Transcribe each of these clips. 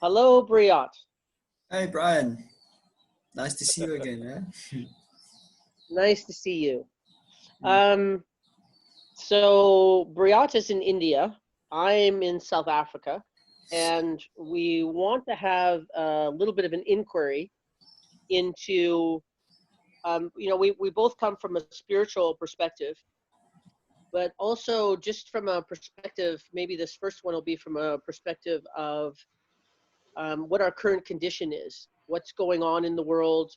Hello, Briot. Hey Brian, nice to see you again, man. Nice to see you. Mm. Um, so Briot is in India. I'm in South Africa, and we want to have a little bit of an inquiry into, we both come from a spiritual perspective, but also just from a perspective, maybe this first one will be from a perspective of what our current condition is, what's going on in the world,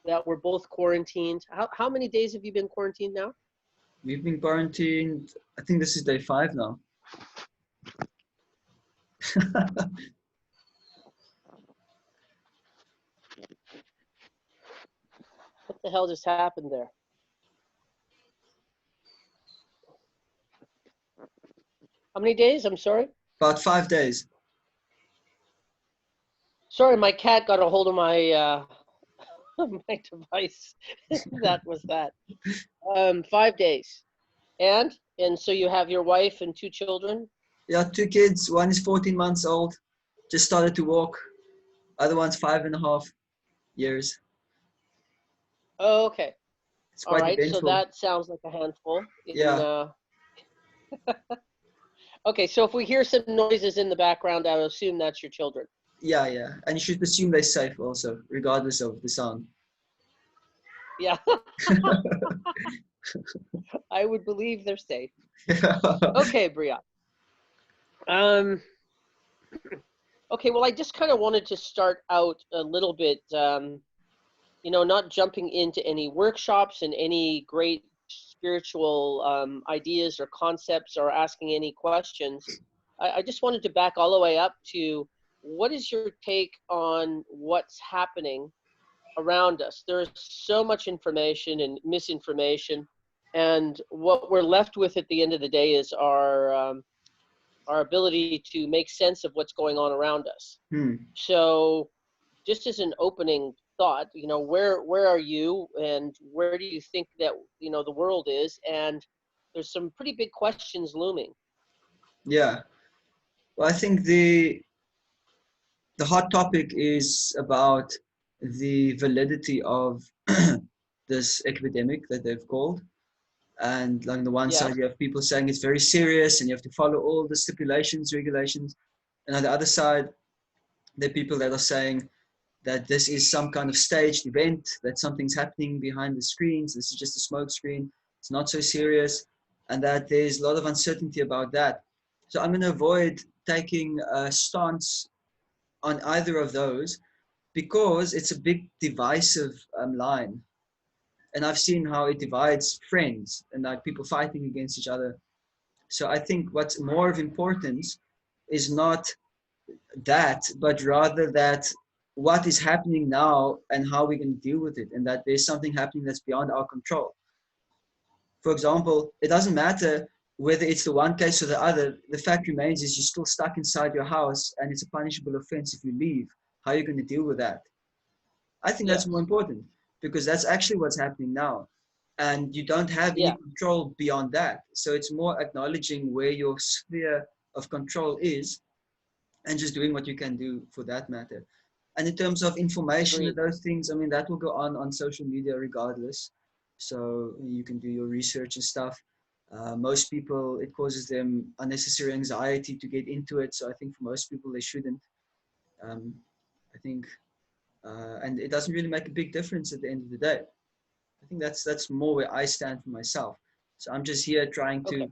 that we're both quarantined. How many days have you been quarantined now? We've been quarantined. I think this is day 5 now. What the hell just happened there? How many days? I'm sorry. About 5 days. Sorry, my cat got a hold of my my device. That was that. 5 days. And so you have your wife and two children. Yeah, 2 kids. One is 14 months old, just started to walk. Other one's 5.5 years. Oh, okay. It's All quite right. So eventful. that sounds like a handful. In Yeah, Okay. So if we hear some noises in the background, I would assume that's your children. yeah. And you should assume they're safe also, regardless of the sound. Yeah, I would believe they're safe. Okay, Bria. Um, okay. Well, I just kind of wanted to start out a little bit. Not jumping into any workshops and any great spiritual ideas or concepts or asking any questions. I just wanted to back all the way up to what is your take on what's happening around us? There's so much information and misinformation, and what we're left with at the end of the day is our ability to make sense of what's going on around us. Hmm. So just as an opening thought, where are you and where do you think that, the world is? And there's some pretty big questions looming. Yeah. Well, I think the hot topic is about the validity of this epidemic that they've called. And on the one Yes. side, you have people saying it's very serious and you have to follow all the stipulations, regulations. And on the other side, there are people that are saying that this is some kind of staged event, that something's happening behind the screens. This is just a smoke screen. It's not so serious. And that there's a lot of uncertainty about that. So I'm going to avoid taking a stance on either of those because it's a big divisive line. And I've seen how it divides friends and like people fighting against each other. So I think what's more of importance is not that, but rather that what is happening now and how we can deal with it, and that there's something happening that's beyond our control. For example, it doesn't matter whether it's the one case or the other. The fact remains is you're still stuck inside your house, and it's a punishable offense if you leave. How are you going to deal with that? I think that's more Yes. important because that's actually what's happening now. And you don't have any Yeah. control beyond that. So it's more acknowledging where your sphere of control is and just doing what you can do for that matter. And in terms of information and Agreed. those things, I mean, that will go on social media regardless. So you can do your research and stuff. Most people, it causes them unnecessary anxiety to get into it. So I think for most people, they shouldn't. Um, I think and it doesn't really make a big difference at the end of the day. I think that's more where I stand for myself. So I'm just here trying Okay.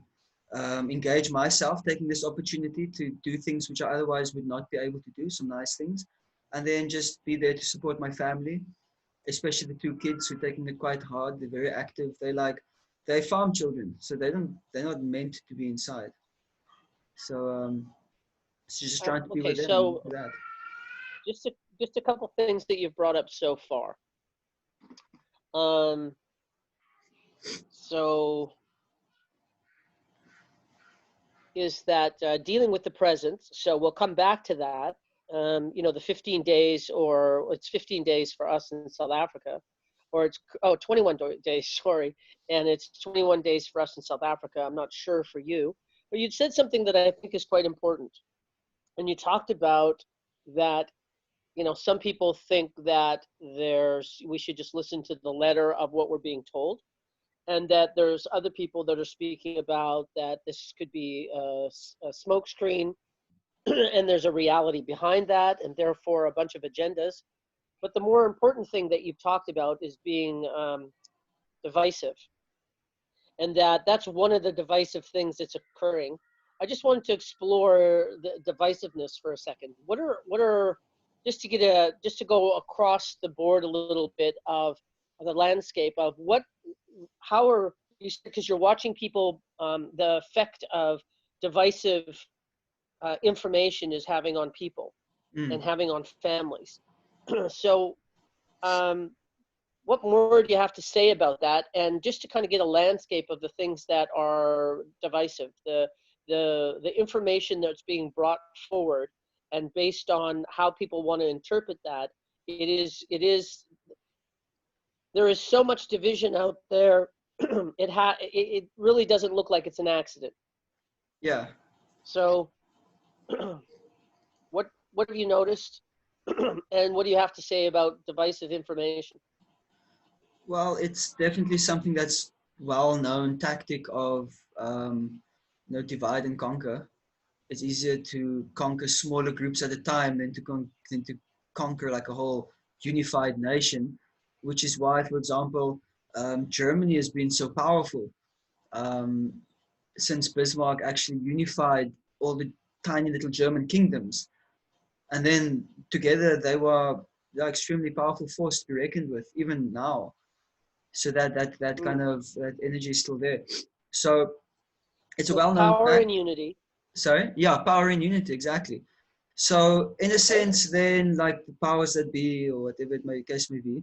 to engage myself, taking this opportunity to do things which I otherwise would not be able to do, some nice things, and then just be there to support my family, especially the 2 kids who are taking it quite hard. They're very active. They're farm children, so they're not meant to be inside. So so just trying to be Okay. with them and So do that. just a couple things that you've brought up so far. Um, so is that dealing with the present. So we'll come back to that. The 15 days, or it's 15 days for us in South Africa, or it's 21 days, sorry, and it's 21 days for us in South Africa. I'm not sure for you, but you said something that I think is quite important, and you talked about that, some people think that we should just listen to the letter of what we're being told, and that there's other people that are speaking about that this could be a smokescreen, and there's a reality behind that, and therefore a bunch of agendas. But the more important thing that you've talked about is being divisive, and that's one of the divisive things that's occurring. I just wanted to explore the divisiveness for a second. What are just to go across the board a little bit of the landscape of how are you, because you're watching people, the effect of divisive information is having on people and Mm. having on families. So um, what more do you have to say about that? And just to kind of get a landscape of the things that are divisive, the information that's being brought forward, and based on how people want to interpret that, it is there is so much division out there. It really doesn't look like it's an accident. Yeah. So what have you noticed, and what do you have to say about divisive information? Well, it's definitely something that's well-known tactic of divide and conquer. It's easier to conquer smaller groups at a time than to conquer like a whole unified nation, which is why, for example, Germany has been so powerful um, since Bismarck actually unified all the tiny little German kingdoms, and then together they're extremely powerful force to be reckoned with even now. So that kind of that energy is still there. So it's a So well-known power fact. and unity. Sorry, yeah, power and unity, exactly. So in a sense, then like the powers that be, or whatever it may case may be,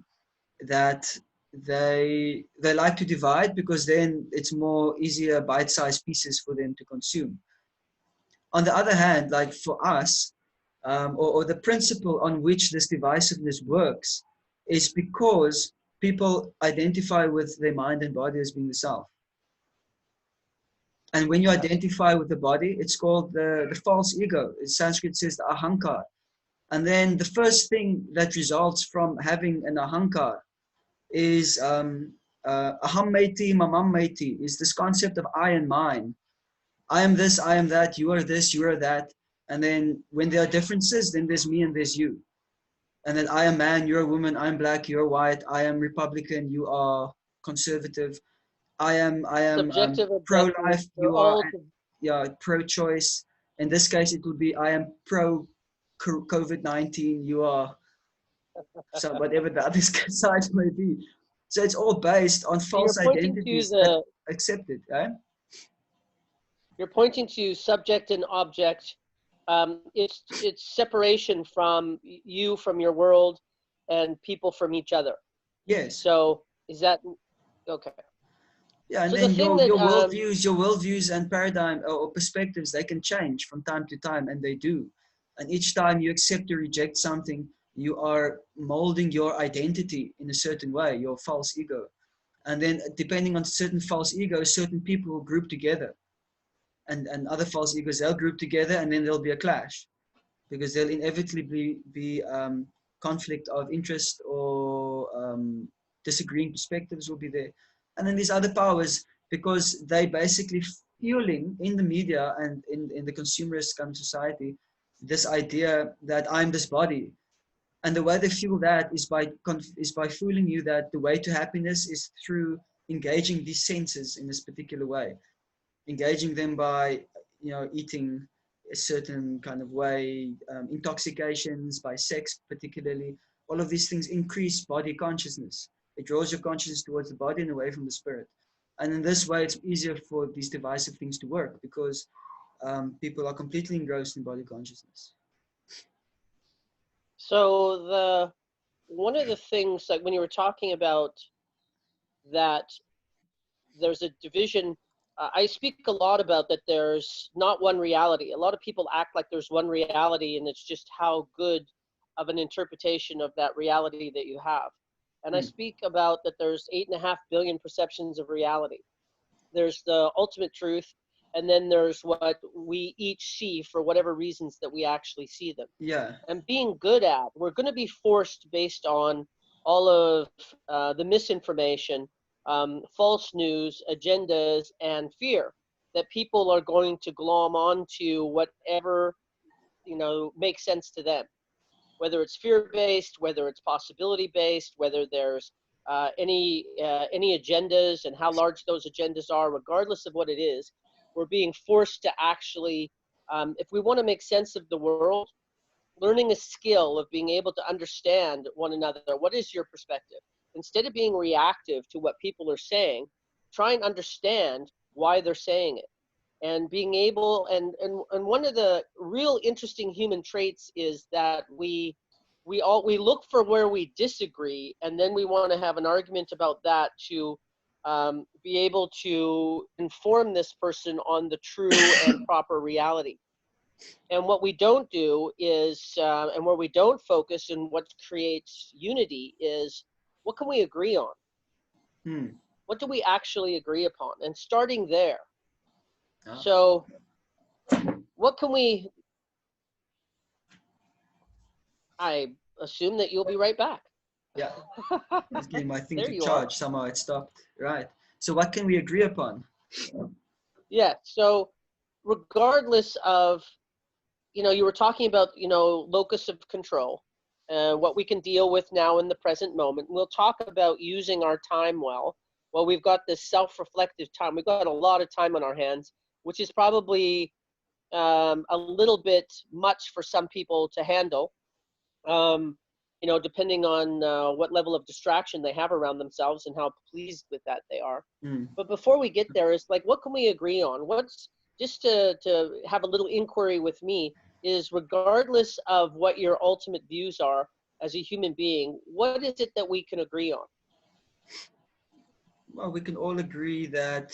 that they like to divide because then it's more easier bite-sized pieces for them to consume. On the other hand, like for us, or the principle on which this divisiveness works is because people identify with their mind and body as being the self. And when you Yes. identify with the body, it's called the false ego. In Sanskrit says the ahankar. And then the first thing that results from having an ahankar is aham meti, mamam meti, is this concept of I and mine. I am this, I am that, you are this, you are that. And then when there are differences, then there's me and there's you. And then I am man, you're a woman, I'm black, you're white, I am Republican, you are conservative. I am Subjective, objective, pro-life, they're you are all pro-choice. In this case, it would be I am pro COVID-19, you are so whatever the other side may be. So it's all based on so you're false pointing to identities that the accepted. Eh? you're pointing to subject and object. It's separation from you, from your world, and people from each other. Yes. So is that okay? Yeah, and So the then thing your that your worldviews and paradigm or perspectives, they can change from time to time, and they do. And each time you accept or reject something, you are molding your identity in a certain way, your false ego. And then depending on certain false egos, certain people will group together. And other false egos, they'll group together, and then there'll be a clash because there'll inevitably be conflict of interest or disagreeing perspectives will be there. And then these other powers, because they basically fueling in the media and in the consumerist kind of society, this idea that I'm this body. And the way they fuel that is by fooling you that the way to happiness is through engaging these senses in this particular way, engaging them by eating a certain kind of way, intoxications by sex particularly. All of these things increase body consciousness. It draws your consciousness towards the body and away from the spirit. And in this way, it's easier for these divisive things to work because people are completely engrossed in body consciousness. so the one of the things, like when you were talking about that there's a division, I speak a lot about that there's not one reality. A lot of people act like there's one reality, and it's just how good of an interpretation of that reality that you have. And I Mm. speak about that there's 8.5 billion perceptions of reality. There's the ultimate truth, and then there's what we each see for whatever reasons that we actually see them. Yeah. And being good at, we're going to be forced based on all of the misinformation, false news, agendas, and fear that people are going to glom onto whatever, makes sense to them, whether it's fear-based, whether it's possibility-based, whether there's any agendas and how large those agendas are. Regardless of what it is, we're being forced to actually, if we want to make sense of the world, learning a skill of being able to understand one another. What is your perspective? Instead of being reactive to what people are saying, try and understand why they're saying it. And being able, and one of the real interesting human traits is that we look for where we disagree, and then we want to have an argument about that to be able to inform this person on the true and proper reality. And what we don't do is, and where we don't focus and what creates unity is, what can we agree on? Hmm. What do we actually agree upon? And starting there. Ah. So what can we, I assume that you'll be right back. Yeah. Just getting my thing There to you charge. are. Somehow it stopped. Right. So what can we agree upon? Yeah, so regardless of, you were talking about, locus of control, what we can deal with now in the present moment. We'll talk about using our time well. Well, we've got this self-reflective time. We've got a lot of time on our hands, which is probably a little bit much for some people to handle, depending on what level of distraction they have around themselves and how pleased with that they are. Hmm. But before we get there, is like, what can we agree on? What's, just to have a little inquiry with me, is regardless of what your ultimate views are as a human being, what is it that we can agree on? Well, we can all agree that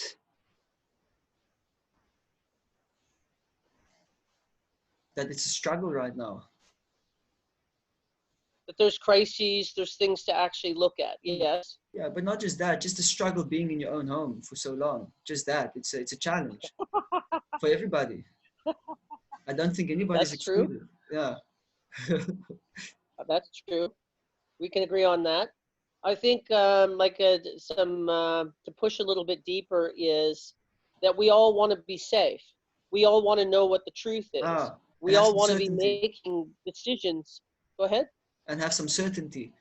it's a struggle right now. That there's crises, there's things to actually look at. Yes. Yeah, but not just that, just the struggle being in your own home for so long. Just that, it's a challenge for everybody. I don't think anybody's That's true. excluded. Yeah. That's true. We can agree on that. I think to push a little bit deeper is that we all want to be safe. We all want to know what the truth is. And We have all some want to be certainty. making decisions. Go ahead. And have some certainty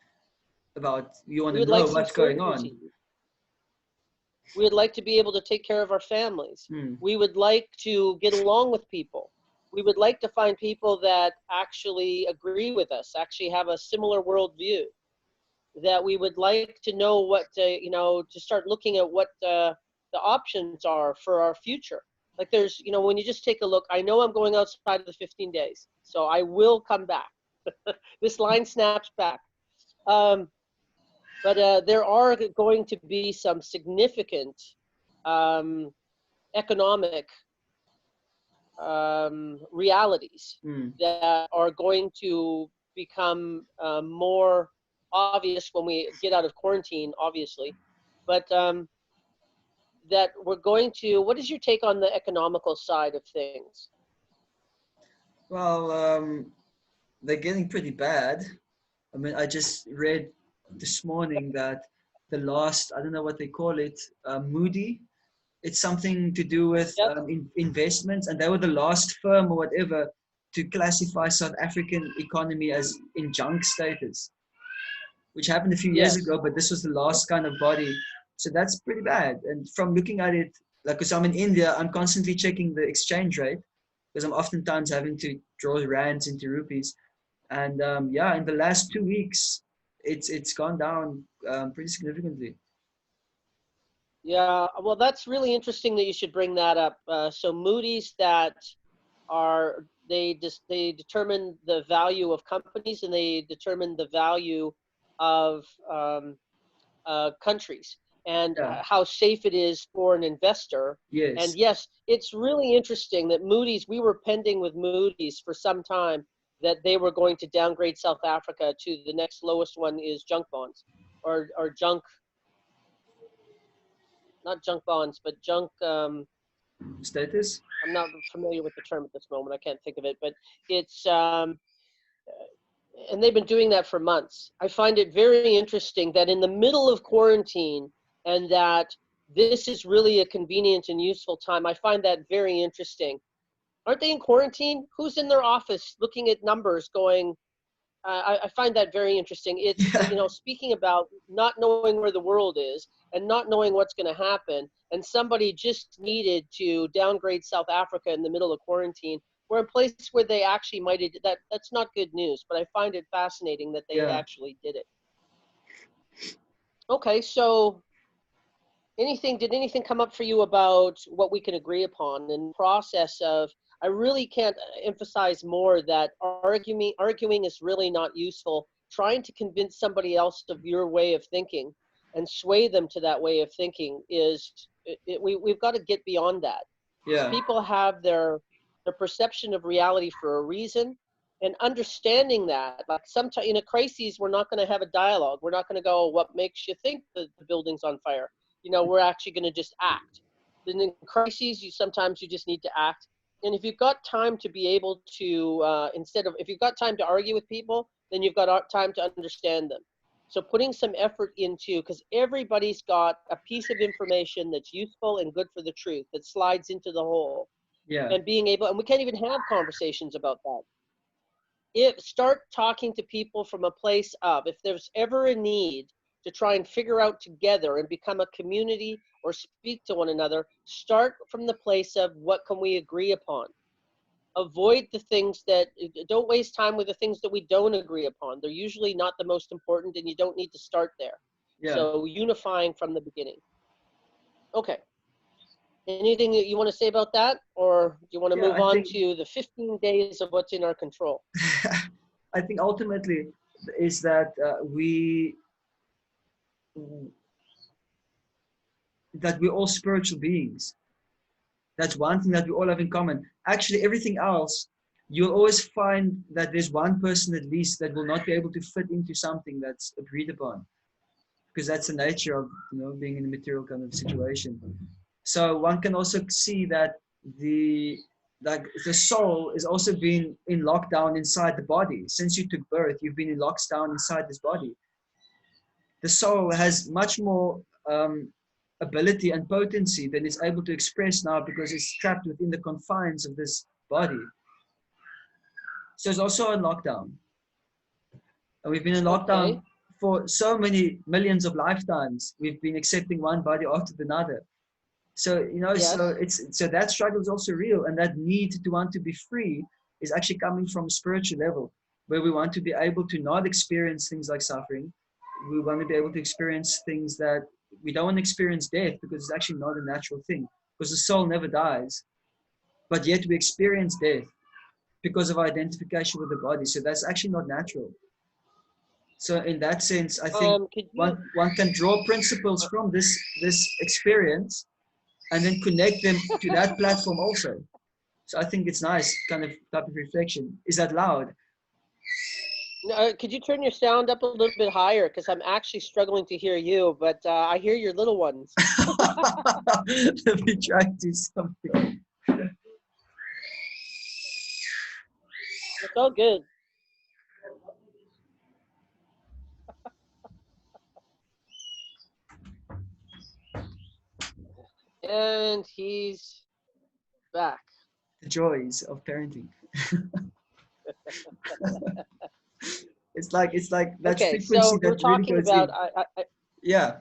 about, you want We to would know like some what's going on. certainty. We would like to be able to take care of our families. Hmm. We would like to get along with people. We would like to find people that actually agree with us, actually have a similar worldview. That we would like to know to start looking at what the options are for our future. Like there's, when you just take a look, I know I'm going outside of the 15 days, so I will come back. This line snaps back. But there are going to be some significant economic realities that are going to become more obvious when we get out of quarantine, obviously. But that we're going to, what is your take on the economical side of things? Well, they're getting pretty bad. I mean, I just read this morning that the last, I don't know what they call it, Moody, it's something to do with Yep. investments, and they were the last firm or whatever to classify South African economy as in junk status, which happened a few years Yes. ago, but this was the last kind of body. So that's pretty bad. And from looking at it, like, because I'm in India, I'm constantly checking the exchange rate because I'm oftentimes having to draw rands into rupees. And yeah, in the last 2 weeks, it's gone down pretty significantly. Yeah, well, that's really interesting that you should bring that up. So Moody's, that are, they determine the value of companies, and they determine the value of countries, and Yeah. how safe it is for an investor. Yes. And yes, it's really interesting that Moody's, we were pending with Moody's for some time that they were going to downgrade South Africa to the next lowest one is junk bonds, or junk, not junk bonds, but junk, Status? I'm not familiar with the term at this moment. I can't think of it, but it's and they've been doing that for months. I find it very interesting that in the middle of quarantine, and that this is really a convenient and useful time. I find that very interesting. Aren't they in quarantine? Who's in their office looking at numbers going, I find that very interesting. It's, Yeah. you know, speaking about not knowing where the world is and not knowing what's going to happen. And somebody just needed to downgrade South Africa in the middle of quarantine. We're in a place where they actually might have, that's not good news, but I find it fascinating that they Yeah. actually did it. Okay, so did anything come up for you about what we can agree upon in the process of, I really can't emphasize more that arguing is really not useful. Trying to convince somebody else of your way of thinking and sway them to that way of thinking is, we've got to get beyond that. Yeah. People have their perception of reality for a reason, and understanding that, like, sometimes in a crisis, we're not going to have a dialogue. We're not going to go, what makes you think the building's on fire? You know, we're actually going to just act. Then in crises, sometimes you just need to act. And if you've got time to be able to, if you've got time to argue with people, then you've got time to understand them. So putting some effort into, because everybody's got a piece of information that's useful and good for the truth that slides into the whole. Yeah. And being able, and we can't even have conversations about that. Start talking to people from a place of, if there's ever a need to try and figure out together and become a community or speak to one another, start from the place of, what can we agree upon? Avoid the things that, don't waste time with the things that we don't agree upon. They're usually not the most important, and you don't need to start there. Yeah. So unifying from the beginning. Okay. Anything that you want to say about that, or do you want to Yeah, move on to the 15 days of what's in our control? I think ultimately is that we're all spiritual beings. That's one thing that we all have in common. Actually, everything else, you'll always find that there's one person at least that will not be able to fit into something that's agreed upon, because that's the nature of, you know, being in a material kind of situation. So one can also see that the soul is also being in lockdown inside the body. Since you took birth, you've been in lockdown inside this body. The soul has much more ability and potency than it's able to express now, because it's trapped within the confines of this body. So it's also in lockdown. And we've been in lockdown for so many millions of lifetimes. We've been accepting one body after another. So, you know, Yes. so that struggle is also real, and that need to want to be free is actually coming from a spiritual level, where we want to be able to not experience things like suffering. We want to be able to experience things that we don't want to experience death, because it's actually not a natural thing, because the soul never dies, but yet we experience death because of our identification with the body. So that's actually not natural. So in that sense, I think one can draw principles from this experience and then connect them to that platform also. So I think it's nice kind of type of reflection. Is that loud? Could you turn your sound up a little bit higher? Because I'm actually struggling to hear you, but I hear your little ones. Let me try to do something. It's all good. And he's back. The joys of parenting. It's like that frequency so that we're really talking goes about. in. Yeah.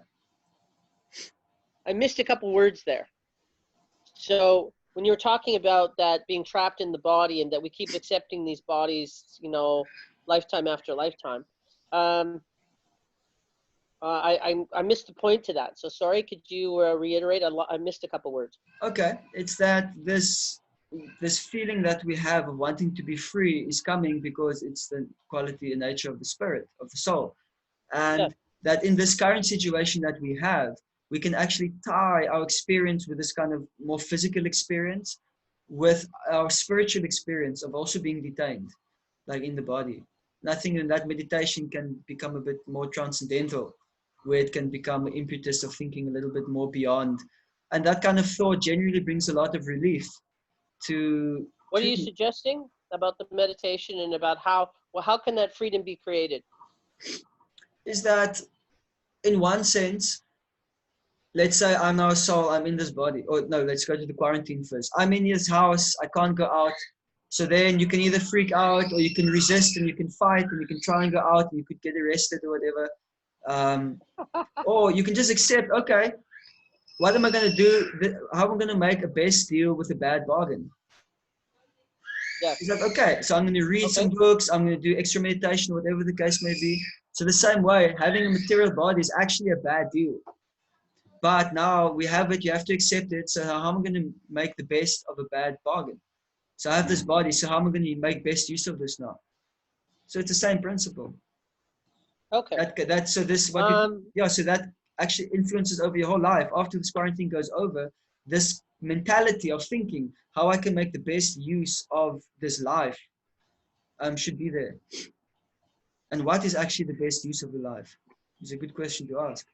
I missed a couple words there. So when you were talking about that being trapped in the body, and that we keep accepting these bodies, you know, lifetime after lifetime, I missed the point to that. So sorry, could you reiterate? I missed a couple words. Okay, it's that this feeling that we have of wanting to be free is coming because it's the quality and nature of the spirit, of the soul. And that in this current situation that we have, we can actually tie our experience with this kind of more physical experience with our spiritual experience of also being detained, like in the body. And I think in that meditation can become a bit more transcendental, where it can become an impetus of thinking a little bit more beyond And that kind of thought generally brings a lot of relief to, What are you suggesting about the meditation and about how can that freedom be created? is that in one sense, let's say I'm now a soul, I'm in this body. Or no, let's go to the quarantine first. I'm in this house, I can't go out. So then you can either freak out or you can resist and you can fight and you can try and go out and you could get arrested or whatever. Or you can just accept, okay, what am I going to do? How am I going to make a best deal with a bad bargain? Yeah. He's like, okay, so I'm going to read some books, I'm going to do extra meditation, whatever the case may be. So the same way, having a material body is actually a bad deal. But now we have it, you have to accept it. So how am I going to make the best of a bad bargain? So I have this body, so how am I going to make best use of this now? So it's the same principle. Okay. So that actually influences over your whole life. After this quarantine goes over, this mentality of thinking how I can make the best use of this life should be there. And what is actually the best use of the life? It's a good question to ask.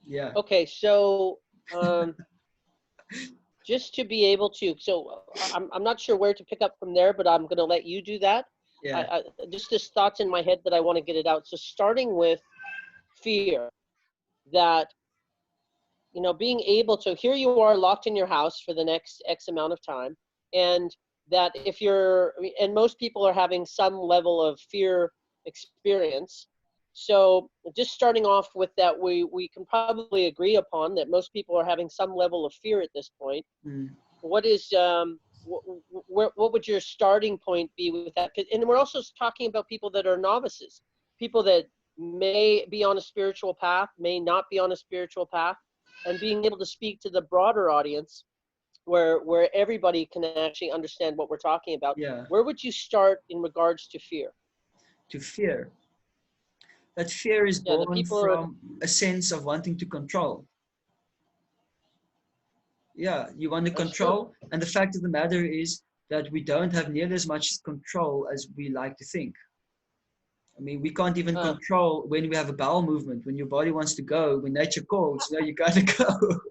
Yeah. Okay, so just to be able to, so I'm not sure where to pick up from there, but I'm going to let you do that. Yeah. Just this thoughts in my head that I want to get it out. So starting with fear, that, you know, being able to, here you are locked in your house for the next X amount of time, and that if you're, and most people are having some level of fear experience. So just starting off with that, we can probably agree upon that most people are having some level of fear at this point. Mm. What is, what would your starting point be with that? And we're also talking about people that are novices, people that may be on a spiritual path, may not be on a spiritual path, and being able to speak to the broader audience where everybody can actually understand what we're talking about. Yeah. Where would you start in regards to fear? To fear. That fear is born from a sense of wanting to control. Yeah, you want to control. And the fact of the matter is that we don't have nearly as much control as we like to think. I mean, we can't even control when we have a bowel movement, when your body wants to go, when nature calls, you gotta go.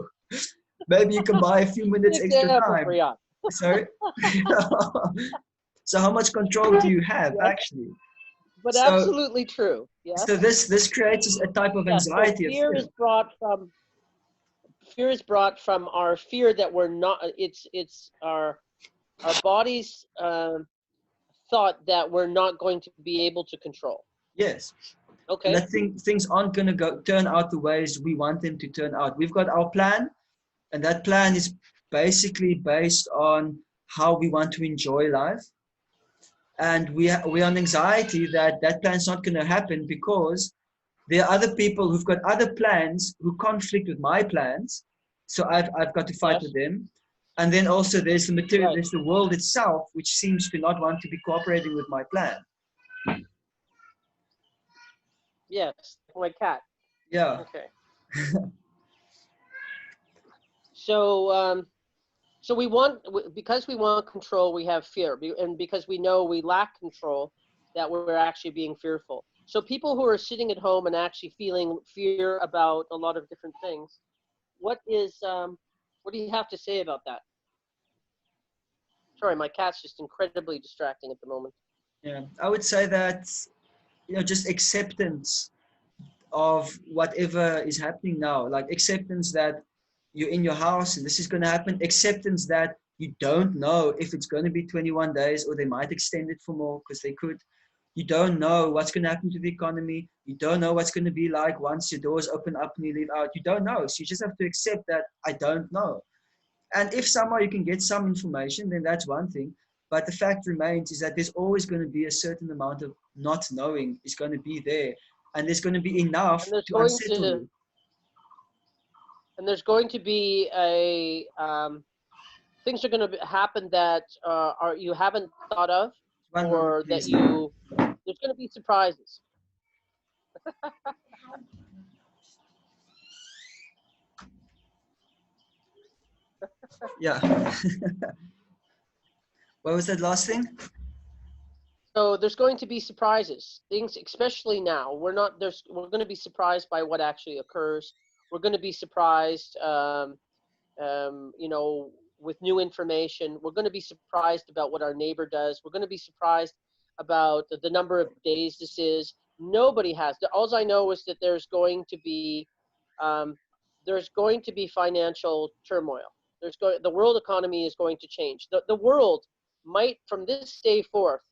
Maybe you can buy a few minutes extra time. Sorry? So how much control do you have, actually? But absolutely true. Yeah. So this creates a type of anxiety. So fear is brought from our fear that we're not. It's our body's thought that we're not going to be able to control. Yes. Okay. And that things aren't going to turn out the ways we want them to turn out. We've got our plan, and that plan is basically based on how we want to enjoy life. And we're on anxiety that plan's not going to happen because there are other people who've got other plans who conflict with my plans. So I've got to fight with them. And then also there's the material, there's the world itself, which seems to not want to be cooperating with my plan. Yes, my cat. Yeah. Okay. So, so because we want control, we have fear, and because we know we lack control, that we're actually being fearful. So people who are sitting at home and actually feeling fear about a lot of different things, what do you have to say about that? Sorry, my cat's just incredibly distracting at the moment. Yeah, I would say that, just acceptance of whatever is happening now, like acceptance that you're in your house and this is going to happen, acceptance that you don't know if it's going to be 21 days or they might extend it for more because they could. You don't know what's going to happen to the economy. You don't know what's going to be like once your doors open up and you leave out. You don't know. So you just have to accept that I don't know. And if somehow you can get some information, then that's one thing. But the fact remains is that there's always going to be a certain amount of not knowing is going to be there. And there's going to be enough to unsettle you. And there's going to be things are going to happen that you haven't thought of, or that there's going to be surprises. Yeah. What was that last thing? So there's going to be surprises. Things, especially now, we're going to be surprised by what actually occurs, we're going to be surprised, with new information. We're going to be surprised about what our neighbor does. We're going to be surprised about the number of days this is. Nobody has. All I know is that there's going to be financial turmoil. The world economy is going to change. The world might, from this day forth,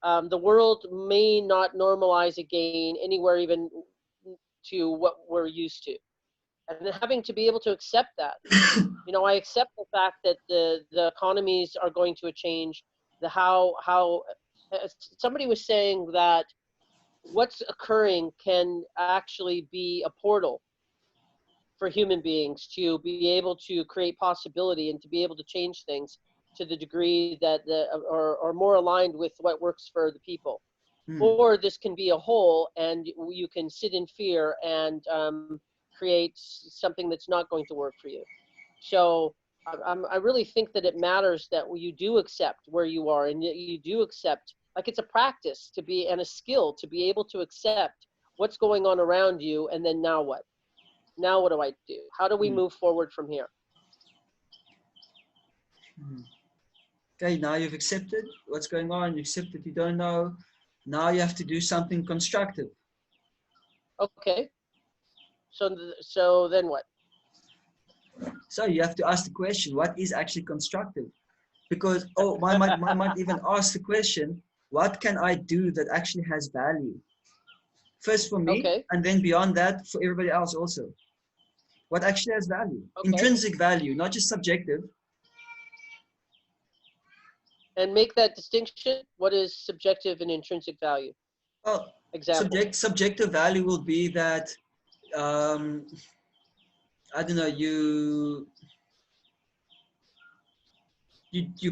the world may not normalize again anywhere even to what we're used to. And then having to be able to accept that. I accept the fact that the economies are going to change. Somebody was saying that what's occurring can actually be a portal for human beings to be able to create possibility and to be able to change things to the degree that are more aligned with what works for the people. Or this can be a hole, and you can sit in fear and create something that's not going to work for you. So I really think that it matters that you do accept where you are, and you do accept, like it's a practice and a skill to be able to accept what's going on around you, and then now what? Now what do I do? How do we move forward from here? Okay, now you've accepted what's going on. You accepted you don't know. Now you have to do something constructive. Okay. So then what? So you have to ask the question, what is actually constructive? Because, I might even ask the question, what can I do that actually has value? First for me, Okay. and then beyond that, for everybody else also. What actually has value? Okay. Intrinsic value, not just subjective. And make that distinction. What is subjective and intrinsic value? Well, example. Subjective value will be that, I don't know, you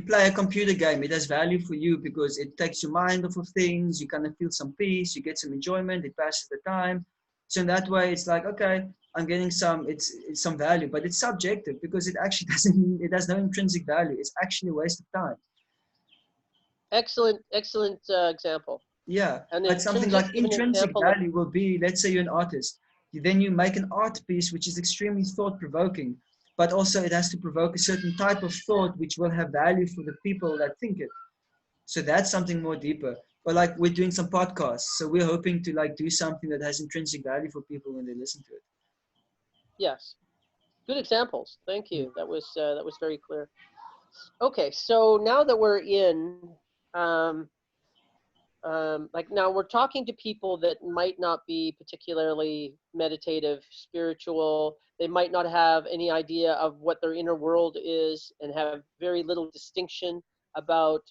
play a computer game. It has value for you because it takes your mind off of things. You kind of feel some peace. You get some enjoyment. It passes the time. So in that way, it's like, okay, I'm getting it's some value, but it's subjective because it actually it has no intrinsic value. It's actually a waste of time. Excellent example. Yeah, but something like intrinsic value will be, let's say you're an artist. Then you make an art piece which is extremely thought-provoking, but also it has to provoke a certain type of thought which will have value for the people that think it. So that's something more deeper. But like we're doing some podcasts, so we're hoping to like do something that has intrinsic value for people when they listen to it. Yes, good examples. Thank you. That was very clear. Okay, so now that we're in, like now we're talking to people that might not be particularly meditative, spiritual. They might not have any idea of what their inner world is and have very little distinction about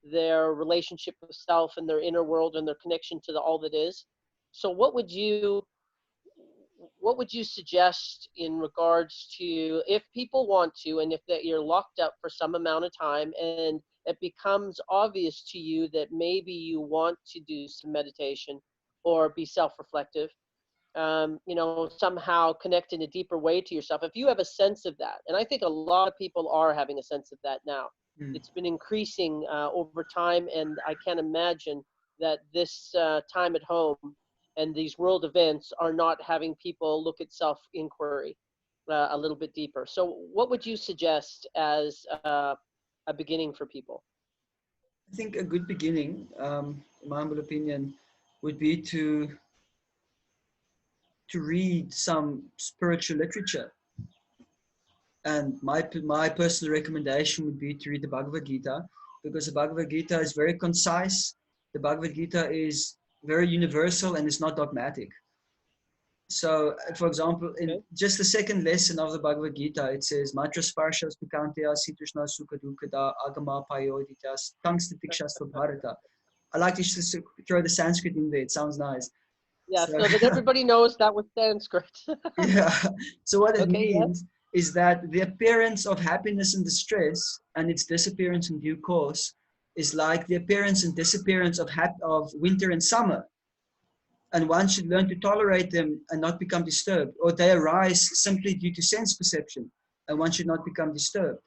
their relationship with self and their inner world and their connection to all that is. So what would you suggest in regards to, if people want to, and if you're locked up for some amount of time and it becomes obvious to you that maybe you want to do some meditation or be self-reflective, somehow connect in a deeper way to yourself, if you have a sense of that, and I think a lot of people are having a sense of that now. It's been increasing over time, and I can't imagine that this time at home and these world events are not having people look at self-inquiry a little bit deeper. So what would you suggest as a beginning for people? I think a good beginning, in my humble opinion, would be to read some spiritual literature. And my personal recommendation would be to read the Bhagavad Gita, because the Bhagavad Gita is very concise. The Bhagavad Gita is very universal and it's not dogmatic. So, for example, in just the second lesson of the Bhagavad Gita, it says, Matra Sparshas Pikanteya Situshna Sukha Dukkada Agama Payoditas Tangstitikshas Bharata. I like to throw the Sanskrit in there. It sounds nice. Yeah, so that everybody knows that was Sanskrit. Yeah. So what it means is that the appearance of happiness and distress and its disappearance in due course is like the appearance and disappearance of winter and summer. And one should learn to tolerate them and not become disturbed, or they arise simply due to sense perception, and one should not become disturbed.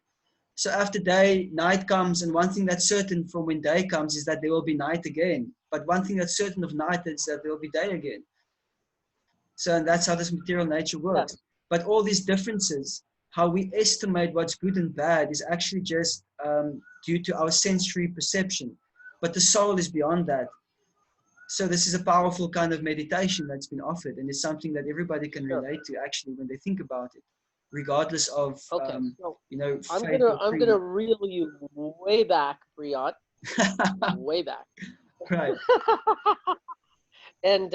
So after night comes, and one thing that's certain from when day comes is that there will be night again. But one thing that's certain of night is that there will be day again. So and that's how this material nature works. But all these differences, how we estimate what's good and bad, is actually just due to our sensory perception. But the soul is beyond that. So this is a powerful kind of meditation that's been offered, and it's something that everybody can Sure. relate to actually when they think about it, regardless of Okay. So I'm faith or creed. gonna reel you way back, Briat, way back. Right. And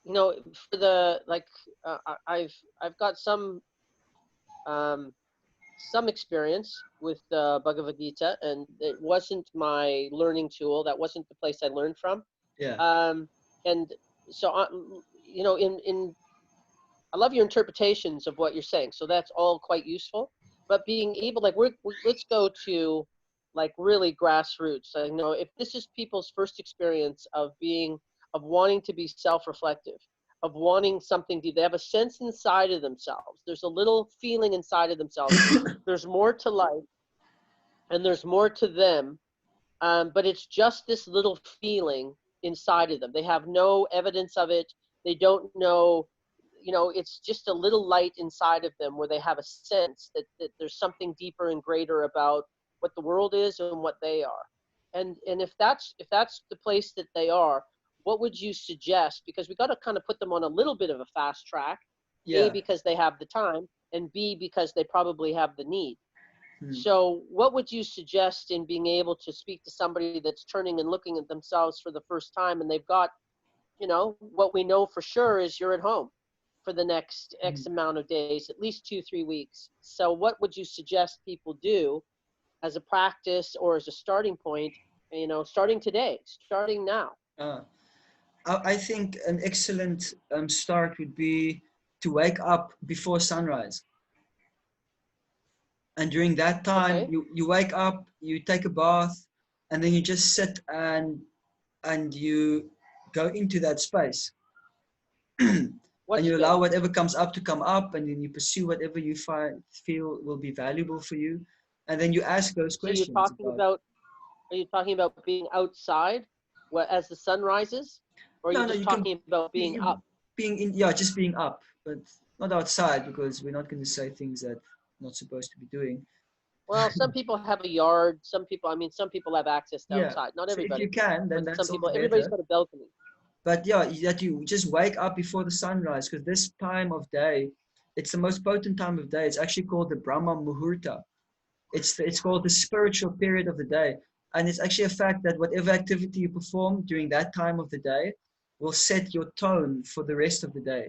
you know, for the like, I've got some experience with the Bhagavad Gita, and it wasn't my learning tool. That wasn't the place I learned from. Yeah. And so you know, in I love your interpretations of what you're saying. So that's all quite useful. But being able, like, let's go to like really grassroots. I know if this is people's first experience of wanting to be self-reflective, of wanting something deep, they have a sense inside of themselves. There's a little feeling inside of themselves. There's more to life, and there's more to them. But it's just this little feeling inside of them. They have no evidence of it. They don't know, you know, it's just a little light inside of them where they have a sense that there's something deeper and greater about what the world is and what they are. And if that's the place that they are, what would you suggest? Because we got to kind of put them on a little bit of a fast track. Yeah. A, because they have the time, and B, because they probably have the need. Hmm. So what would you suggest in being able to speak to somebody that's turning and looking at themselves for the first time, and they've got, you know, what we know for sure is you're at home for the next X amount of days, at least 2-3 weeks. So what would you suggest people do as a practice or as a starting point, you know, starting today, starting now? I think an excellent start would be to wake up before sunrise. And during that time, Okay. you wake up, you take a bath, and then you just sit and you go into that space. What And you space? allow whatever comes up to come up, and then you pursue whatever you feel will be valuable for you. And then you ask those So you're questions talking about, are you talking about being outside as the sun rises? Or are you no, just you can talking about being up? being in, yeah, just being up, but not outside, because we're not going to say things that we're not supposed to be doing. Well, some people have a yard. Some people, I mean, some people have access to Yeah. outside. Not So if you everybody, can, then but that's some all people, the everybody's better. got a balcony. But yeah, that you just wake up before the sunrise, because this time of day, it's the most potent time of day. It's actually called the Brahma Muhurta. It's called the spiritual period of the day. And it's actually a fact that whatever activity you perform during that time of the day will set your tone for the rest of the day.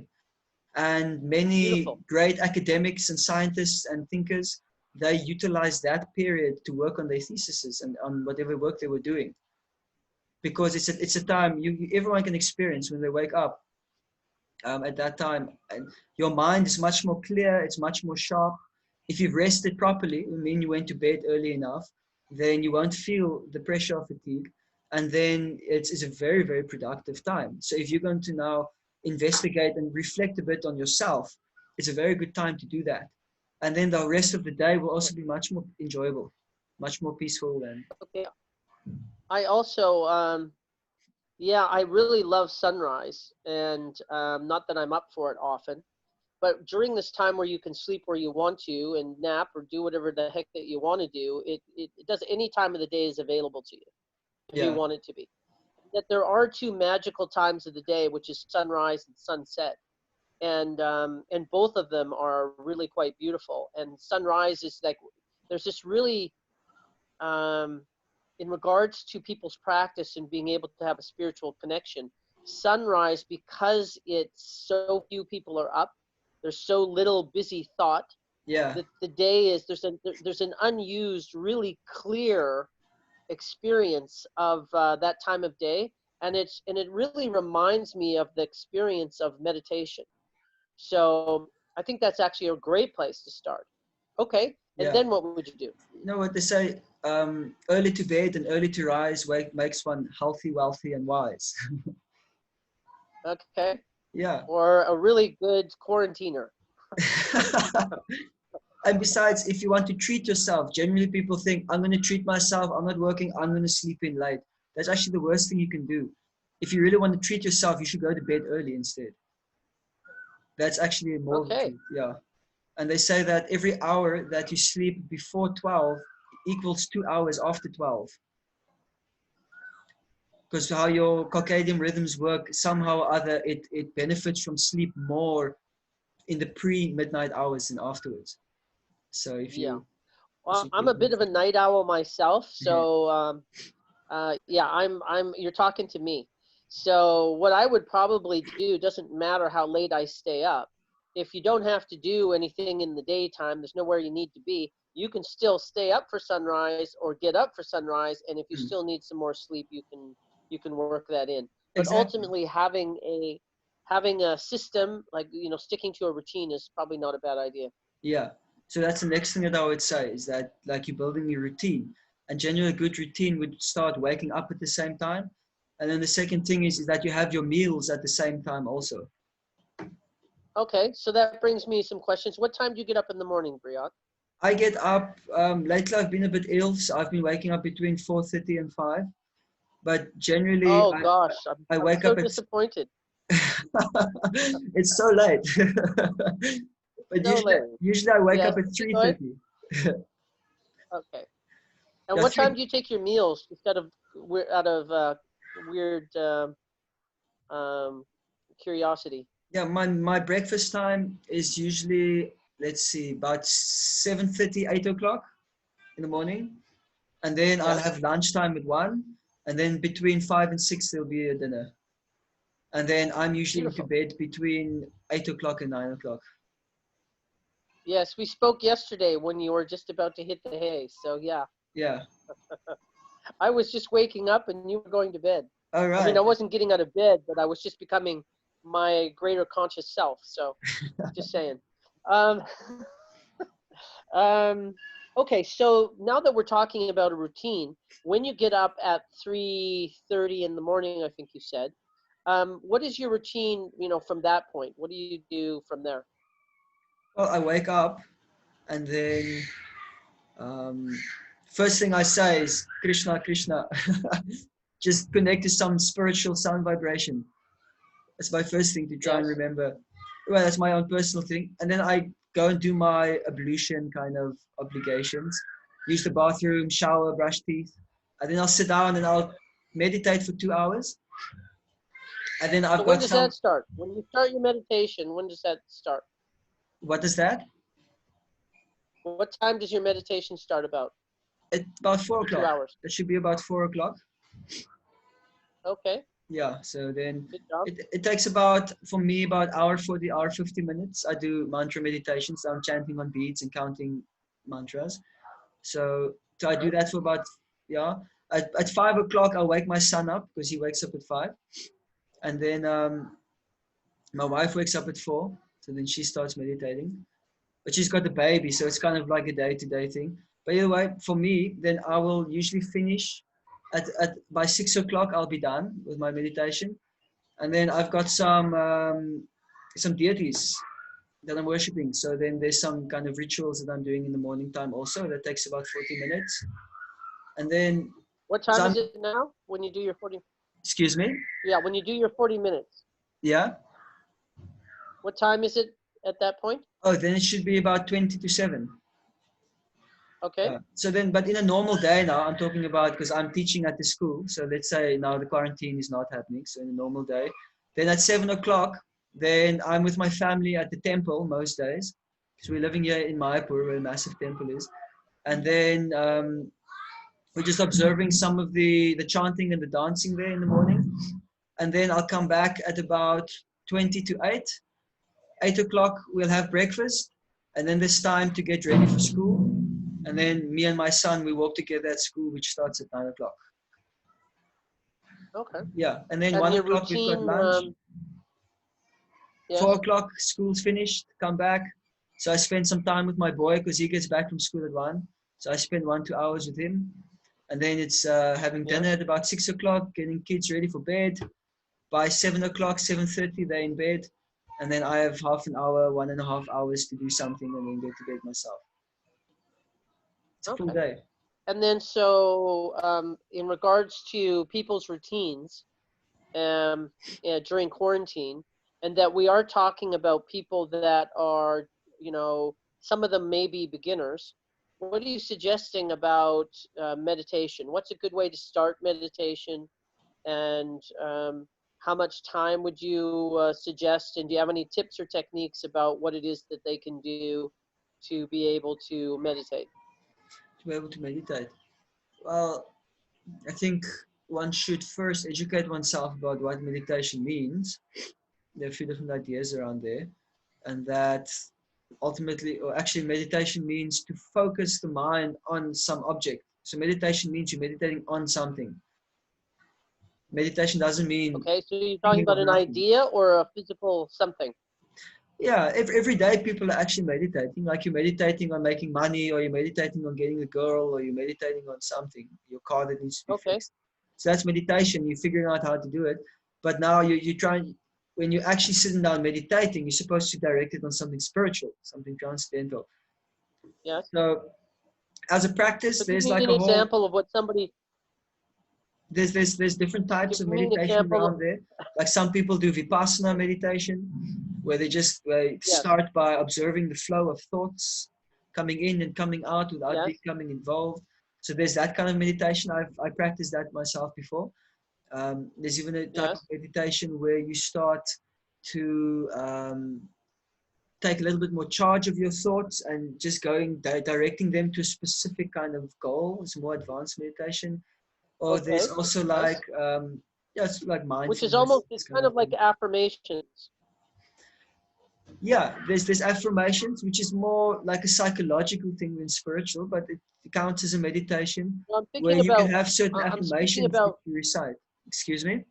And many Beautiful. great academics and scientists and thinkers, they utilize that period to work on their theses and on whatever work they were doing. Because it's a time everyone can experience when they wake up at that time. And your mind is much more clear, it's much more sharp. If you've rested properly, I mean you went to bed early enough, then you won't feel the pressure of fatigue. And then it's a very, very productive time. So if you're going to now investigate and reflect a bit on yourself, it's a very good time to do that. And then the rest of the day will also be much more enjoyable, much more peaceful. And Okay. I also, yeah, I really love sunrise, and not that I'm up for it often, but during this time where you can sleep where you want to and nap or do whatever the heck that you want to do, it does, any time of the day is available to you if you yeah, want it to be. That there are two magical times of the day, which is sunrise and sunset, and both of them are really quite beautiful. And sunrise is like, there's this really, in regards to people's practice and being able to have a spiritual connection, sunrise, because it's so few people are up, there's so little busy thought, yeah, that the day is, there's an unused, really clear experience of that time of day, and it really reminds me of the experience of meditation. So I think that's actually a great place to start. Okay, and yeah. then what would you do? You know what they say, early to bed and early to rise makes one healthy, wealthy, and wise. Okay, Yeah. or a really good quarantiner. And besides, if you want to treat yourself, generally people think, I'm going to treat myself, I'm not working, I'm going to sleep in late. That's actually the worst thing you can do. If you really want to treat yourself, you should go to bed early instead. That's actually more of the Okay. truth. Yeah. And they say that every hour that you sleep before 12 equals 2 hours after 12. Because how your circadian rhythms work, somehow or other, it benefits from sleep more in the pre-midnight hours than afterwards. So if Yeah. you, Well, I'm a bit of a night owl myself, so yeah, you're talking to me. So what I would probably do, doesn't matter how late I stay up. If you don't have to do anything in the daytime, there's nowhere you need to be, you can still stay up for sunrise or get up for sunrise, and if you still need some more sleep, you can work that in. But exactly. ultimately, having a system, like, sticking to a routine is probably not a bad idea. Yeah. So that's the next thing that I would say is that like you're building your routine. And generally a good routine would start waking up at the same time. And then the second thing is that you have your meals at the same time also. Okay, so that brings me some questions. What time do you get up in the morning, Briat? I get up, lately I've been a bit ill, so I've been waking up between 4:30 and 5. But generally Oh gosh, I'm, I I'm wake so up at, disappointed. it's so late. But So late. usually I wake Yes, up at keep going. 3:30. Okay. And Yeah, what time 3. do you take your meals instead of out of weird um, curiosity? Yeah, my breakfast time is usually, let's see, about 7:30, 8 o'clock in the morning. And then I'll Yeah, have lunchtime at 1. And then between 5 and 6, there'll be a dinner. And then I'm usually into beautiful. bed between 8 o'clock and 9 o'clock. Yes, we spoke yesterday when you were just about to hit the hay. So yeah, Yeah. I was just waking up and you were going to bed. All I mean, right. I wasn't getting out of bed, but I was just becoming my greater conscious self. So just saying. Um, Um, okay, so now that we're talking about a routine, when you get up at 3:30 in the morning, I think you said, what is your routine, from that point? What do you do from there? Well, I wake up and then um, first thing I say is Krishna, Krishna. Just connect to some spiritual sound vibration. That's my first thing to try and Yes. remember. Well, that's my own personal thing. And then I go and do my ablution kind of obligations. Use the bathroom, shower, brush teeth. And then I'll sit down and I'll meditate for 2 hours. And then So I've when got does some, that start? When you start your meditation, when does that start? what is that? What time does your meditation start about? At about four The two o'clock. hours. It should be about 4 o'clock. Okay, Yeah. So then good job. it takes about, for me, about hour 40, hour 50 minutes. I do mantra meditations. So I'm chanting on beads and counting mantras. So I do Okay. that for about, yeah. At 5 o'clock, I'll wake my son up because he wakes up at 5. And then my wife wakes up at 4. So then she starts meditating. But she's got the baby, so it's kind of like a day-to-day thing. But either way, for me, then I will usually finish by 6 o'clock. I'll be done with my meditation, and then I've got some deities that I'm worshiping. So then there's some kind of rituals that I'm doing in the morning time also. That takes about 40 minutes, and then What so time I'm, is it now when you do your 40? excuse me, Yeah, when you do your 40 minutes. yeah. What time is it at that point? Oh, then it should be about 20 to 7. Okay. So then, but in a normal day now, I'm talking about because I'm teaching at the school. So let's say now the quarantine is not happening. So in a normal day, then at 7 o'clock, then I'm with my family at the temple most days. Because we're living here in Mayapur, where a massive temple is. And then we're just observing some of the chanting and the dancing there in the morning. And then I'll come back at about 20 to 8. 8 o'clock, we'll have breakfast. And then there's time to get ready for school. And then me and my son, we walk together at school, which starts at 9 o'clock. Okay. Yeah. And then And one your o'clock, we've got routine, lunch. Four yes. o'clock, school's finished, come back. So I spend some time with my boy because he gets back from school at 1. So I spend 1, 2 hours with him. And then it's having Yeah. dinner at about 6 o'clock, getting kids ready for bed. By 7 o'clock, 7:30, they're in bed. And then I have half an hour, 1.5 hours to do something and then go to bed myself. It's a full Okay. day. And then so in regards to people's routines during quarantine, and that we are talking about people that are, some of them may be beginners. What are you suggesting about meditation? What's a good way to start meditation? And how much time would you suggest? And do you have any tips or techniques about what it is that they can do to be able to meditate? To be able to meditate. Well, I think one should first educate oneself about what meditation means. There are a few different ideas around there, and that ultimately, or actually, meditation means to focus the mind on some object. So meditation means you're meditating on something. Meditation doesn't mean Okay, so you're talking thinking about of an nothing. idea or a physical something? Yeah, every day people are actually meditating. Like you're meditating on making money, or you're meditating on getting a girl, or you're meditating on something, your car that needs to be Okay, fixed. So that's meditation. You're figuring out how to do it. But now you're trying, when you're actually sitting down meditating, you're supposed to direct it on something spiritual, something transcendental. yes. So as a practice, So give there's me like an a whole, example of what somebody, there's different types give of me an meditation example. around there. Like some people do Vipassana meditation, where they Yes, start by observing the flow of thoughts coming in and coming out without yes, becoming involved. So there's that kind of meditation. I practiced that myself before. There's even a type of yes. meditation where you start to take a little bit more charge of your thoughts and just directing them to a specific kind of goal. It's more advanced meditation. Or there's Okay, also yes. like yeah, it's like Which is mindfulness, almost, this it's kind kind of of like thing. affirmations. Yeah, there's affirmations, which is more like a psychological thing than spiritual, but it counts as a meditation Well, I'm where thinking you can about, have certain I'm speaking affirmations that about you recite. Excuse me?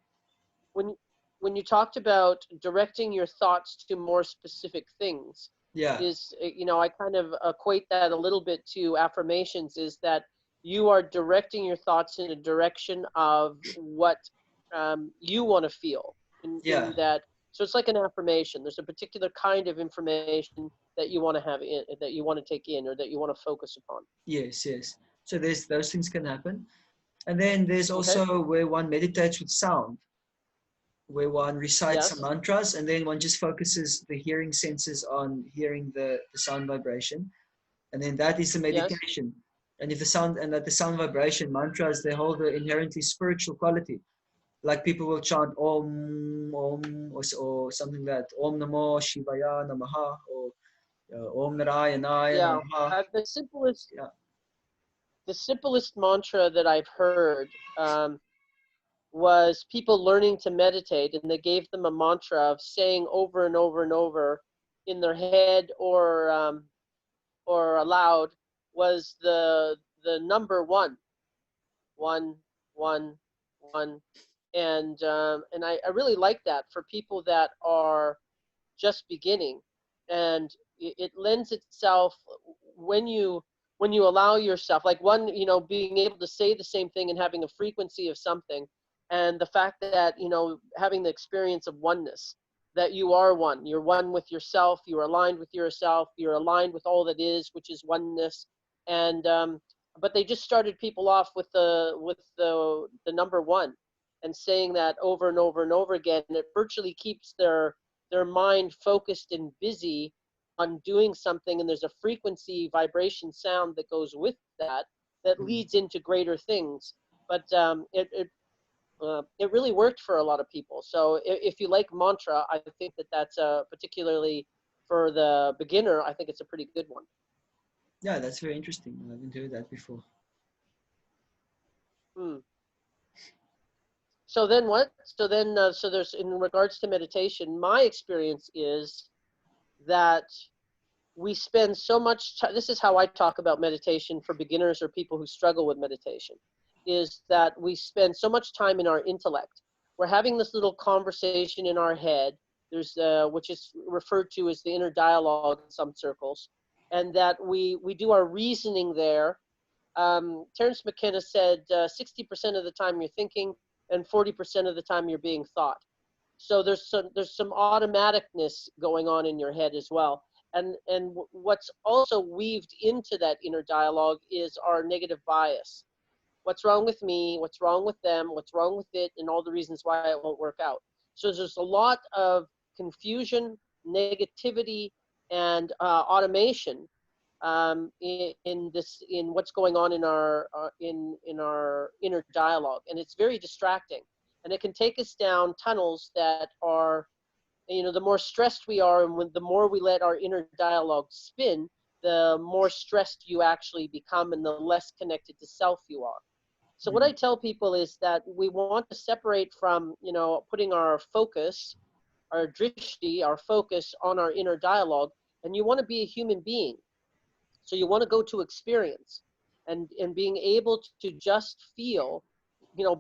when when you talked about directing your thoughts to more specific things. Yeah, Is I kind of equate that a little bit to affirmations, is that you are directing your thoughts in a direction of what you want to feel yeah, in that. So it's like an affirmation. There's a particular kind of information that you want to have in, that you want to take in, or that you want to focus upon. yes, yes. So there's those things can happen. And then there's Okay. also where one meditates with sound, where one recites some Yes. mantras and then one just focuses the hearing senses on hearing the sound vibration. And then that is the Yes. meditation. And if the sound and that the sound vibration mantras, they hold an inherently spiritual quality. Like people will chant Om Om or something like that Om Namo Shivaya Namaha or Om Narayanaya Yeah. Namaha. The simplest Yeah, the simplest mantra that I've heard was people learning to meditate, and they gave them a mantra of saying over and over and over in their head or aloud, was the number one, one, one, one, and I really like that for people that are just beginning, and it lends itself when you when you allow yourself, like, one, being able to say the same thing and having a frequency of something, and the fact that having the experience of oneness, that you are one, you're one with yourself, you're aligned with yourself, you're aligned with all that is, which is oneness. And but they just started people off with the number one, and saying that over and over and over again, and it virtually keeps their mind focused and busy on doing something, and there's a frequency, vibration, sound that goes with that, that leads into greater things. But it really worked for a lot of people. So if you like mantra, I think that's particularly for the beginner, I think it's a pretty good one. yeah, that's very interesting. I haven't heard that before. Hmm. So then what? So then, so there's, in regards to meditation, my experience is that we spend so much time. This is how I talk about meditation for beginners or people who struggle with meditation, is that we spend so much time in our intellect. We're having this little conversation in our head, there's which is referred to as the inner dialogue in some circles, and that we do our reasoning there. Terence McKenna said 60% of the time you're thinking, and 40% of the time you're being thought. So there's some automaticness going on in your head as well. And what's also weaved into that inner dialogue is our negative bias. What's wrong with me? What's wrong with them? What's wrong with it? And all the reasons why it won't work out. So there's a lot of confusion, negativity, and automation in what's going on in our inner dialogue, and it's very distracting, and it can take us down tunnels that are, the more stressed we are, and the more we let our inner dialogue spin, the more stressed you actually become, and the less connected to self you are. So what I tell people is that we want to separate from, putting our focus, our drishti, our focus on our inner dialogue, and you want to be a human being. So you want to go to experience, and being able to just feel,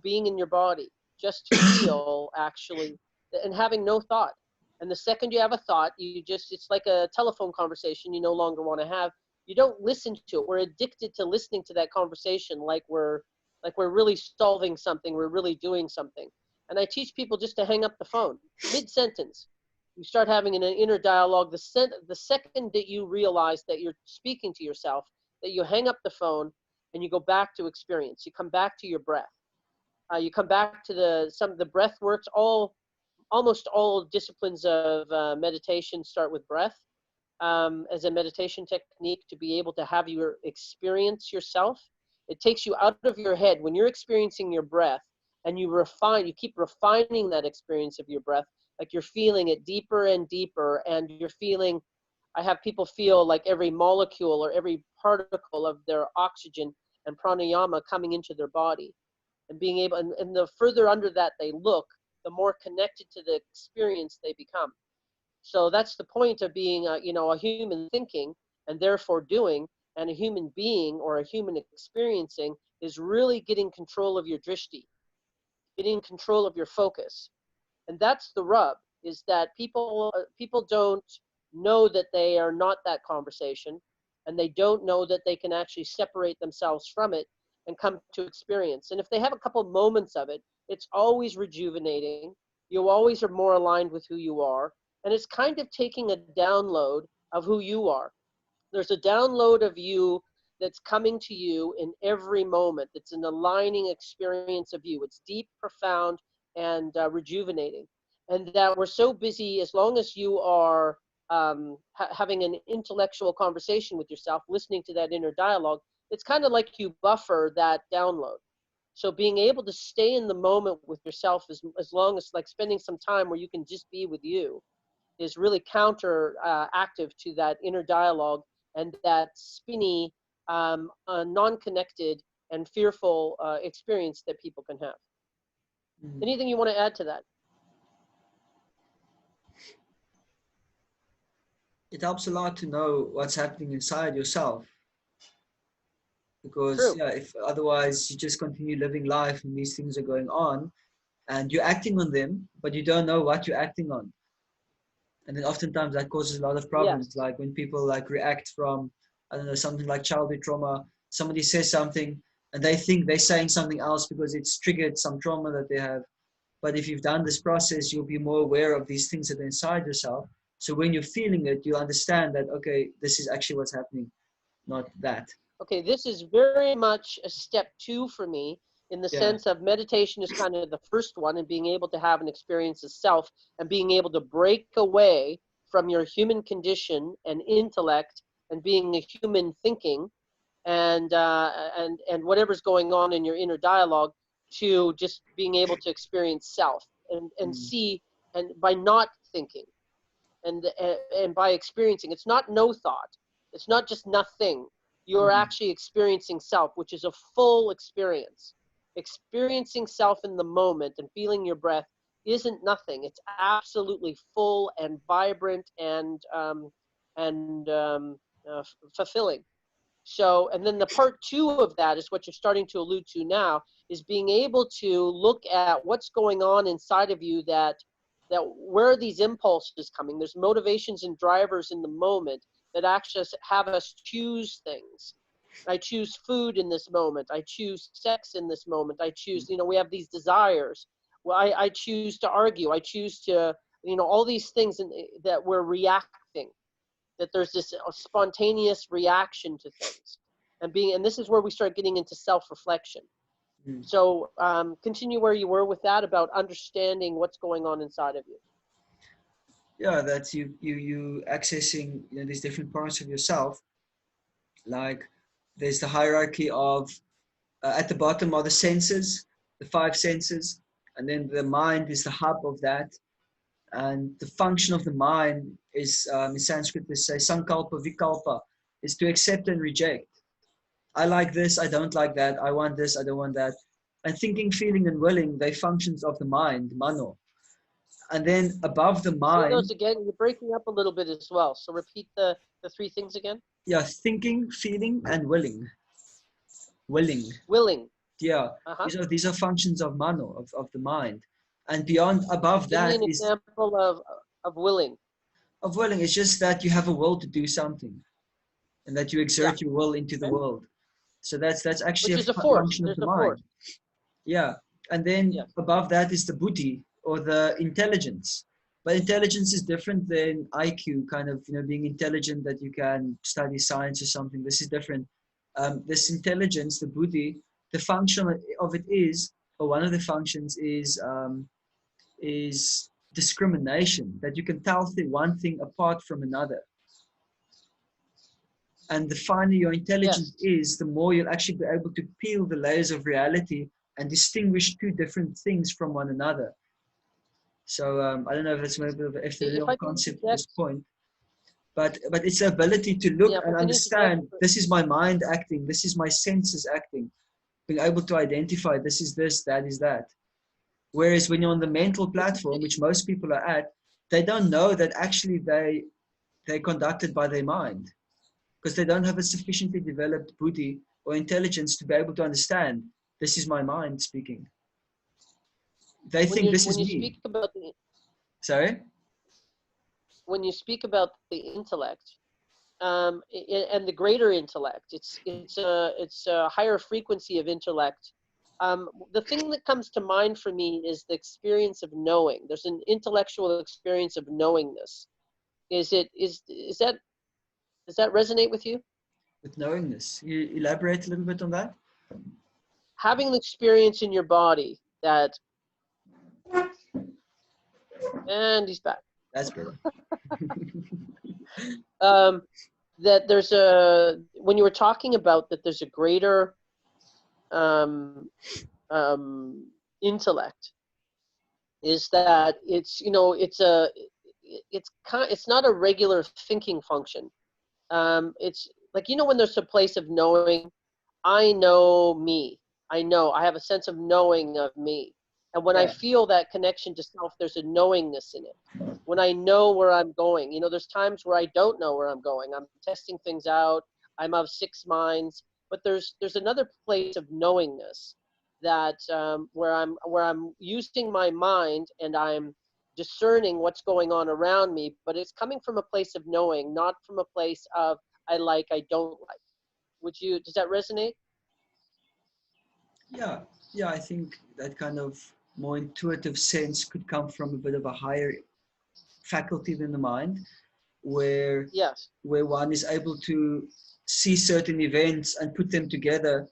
being in your body, just feel actually, and having no thought. And the second you have a thought, it's like a telephone conversation you no longer want to have. You don't listen to it. We're addicted to listening to that conversation like we're really solving something, we're really doing something. And I teach people just to hang up the phone mid-sentence. You start having an inner dialogue. The second that you realize that you're speaking to yourself, that you hang up the phone and you go back to experience. You come back to your breath. You come back to some of the breath works. Almost all disciplines of meditation start with breath as a meditation technique to be able to have you experience yourself. It takes you out of your head when you're experiencing your breath, and you keep refining that experience of your breath, like you're feeling it deeper and deeper, and I have people feel like every molecule or every particle of their oxygen and pranayama coming into their body, and being able, and the further under that they look, the more connected to the experience they become. So that's the point of being a human thinking and therefore doing, and a human being or a human experiencing is really getting control of your drishti, getting control of your focus. And that's the rub, is that people don't know that they are not that conversation, and they don't know that they can actually separate themselves from it and come to experience. And if they have a couple moments of it, it's always rejuvenating. You always are more aligned with who you are, and it's kind of taking a download of who you are. There's a download of you that's coming to you in every moment. It's an aligning experience of you. It's deep, profound, and rejuvenating. And that we're so busy, as long as you are having an intellectual conversation with yourself, listening to that inner dialogue, it's kind of like you buffer that download. So being able to stay in the moment with yourself, as long as, like, spending some time where you can just be with you, is really counter active to that inner dialogue and that spinny, non-connected and fearful experience that people can have. Anything you want to add to that? It helps a lot to know what's happening inside yourself, because True. if otherwise you just continue living life and these things are going on and you're acting on them, but you don't know what you're acting on. And then oftentimes that causes a lot of problems. Yes. Like when people react from, I don't know, something like childhood trauma, somebody says something and they think they're saying something else because it's triggered some trauma that they have. But if you've done this process, you'll be more aware of these things that are inside yourself. So when you're feeling it, you understand that, okay, this is actually what's happening, not that. Okay, this is very much a step 2 for me, in the sense of meditation is kind of the first one, and being able to have an experience of self and being able to break away from your human condition and intellect and being a human thinking and whatever's going on in your inner dialogue, to just being able to experience self and see, and by not thinking and by experiencing. It's not no thought. It's not just nothing. You're actually experiencing self, which is a full experience. Experiencing self in the moment and feeling your breath isn't nothing. It's absolutely full and vibrant and fulfilling. So, and then the part 2 of that is what you're starting to allude to now, is being able to look at what's going on inside of you, that where are these impulses coming? There's motivations and drivers in the moment that actually have us choose things. I choose food in this moment. I choose sex in this moment. I choose, we have these desires. Well, I choose to argue. I choose to, all these things that we're reacting, that there's this spontaneous reaction to things. And this is where we start getting into self-reflection. So continue where you were with that, about understanding what's going on inside of you. yeah, that you accessing, you know, these different parts of yourself. Like there's the hierarchy of at the bottom are the senses, the five senses, and then the mind is the hub of that. And the function of the mind is, in Sanskrit they say sankalpa vikalpa, is to accept and reject. I like this, I don't like that, I want this, I don't want that. And thinking, feeling, and willing, they functions of the mind, mano. And then above the Say mind, those again. You're breaking up a little bit as well. So repeat the three things again. yeah, thinking, feeling, and willing. Willing. Willing. Yeah, Uh-huh. these are functions of mano, of the mind. And beyond, above Give me that an is example of willing. of willing. It's just that you have a will to do something, and that you Yeah. exert your will into the Okay. world. So that's actually Which a is a force. function of There's the a mind. force. Yeah, and then Yes. above that is the buddhi, or the intelligence. But intelligence is different than IQ, kind of, you know, being intelligent that you can study science or something. This is different. This intelligence, the buddhi, the function of it is, or one of the functions is discrimination, that you can tell one thing apart from another. And the finer your intelligence Yes. is, the more you'll actually be able to peel the layers of reality and distinguish two different things from one another. So I don't know if that's maybe an If FDL I can concept at this interject, point, but it's the ability to look yeah, if I and can interject, understand, this is my mind acting, this is my senses acting, being able to identify this is this, that is that. Whereas when you're on the mental platform, which most people are at, they don't know that actually they're conducted by their mind, because they don't have a sufficiently developed buddhi or intelligence to be able to understand this is my mind speaking. They think this when is you me. speak about the Sorry? when you speak about the intellect, and the greater intellect, it's a higher frequency of intellect. The thing that comes to mind for me is the experience of knowing. There's an intellectual experience of knowingness. Is that, does that resonate with you? With knowingness. You elaborate a little bit on that? Having an experience in your body that, and he's back. That's better. Um, that there's a, when you were talking about that, there's a greater um, intellect, is that it's, you know, it's not a regular thinking function. It's like, you know, when there's a place of knowing, I know me. I know. I have a sense of knowing of me. And when I Yeah. feel that connection to self, there's a knowingness in it. When I know where I'm going, you know, there's times where I don't know where I'm going. I'm testing things out. I'm of six minds. But there's another place of knowingness that where I'm using my mind and I'm discerning what's going on around me. But it's coming from a place of knowing, not from a place of I like, I don't like. Does that resonate? Yeah. Yeah, I think that kind of more intuitive sense could come from a bit of a higher faculty than the mind, where Yes. one is able to see certain events and put them together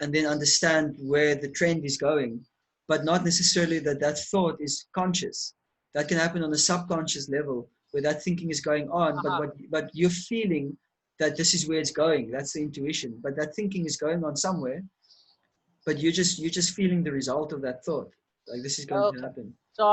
and then understand where the trend is going, but not necessarily that that thought is conscious. That can happen on a subconscious level where that thinking is going on, Uh-huh. but you're feeling that this is where it's going. That's the intuition. But that thinking is going on somewhere, but you're just feeling the result of that thought. Like this is going to Okay. happen. So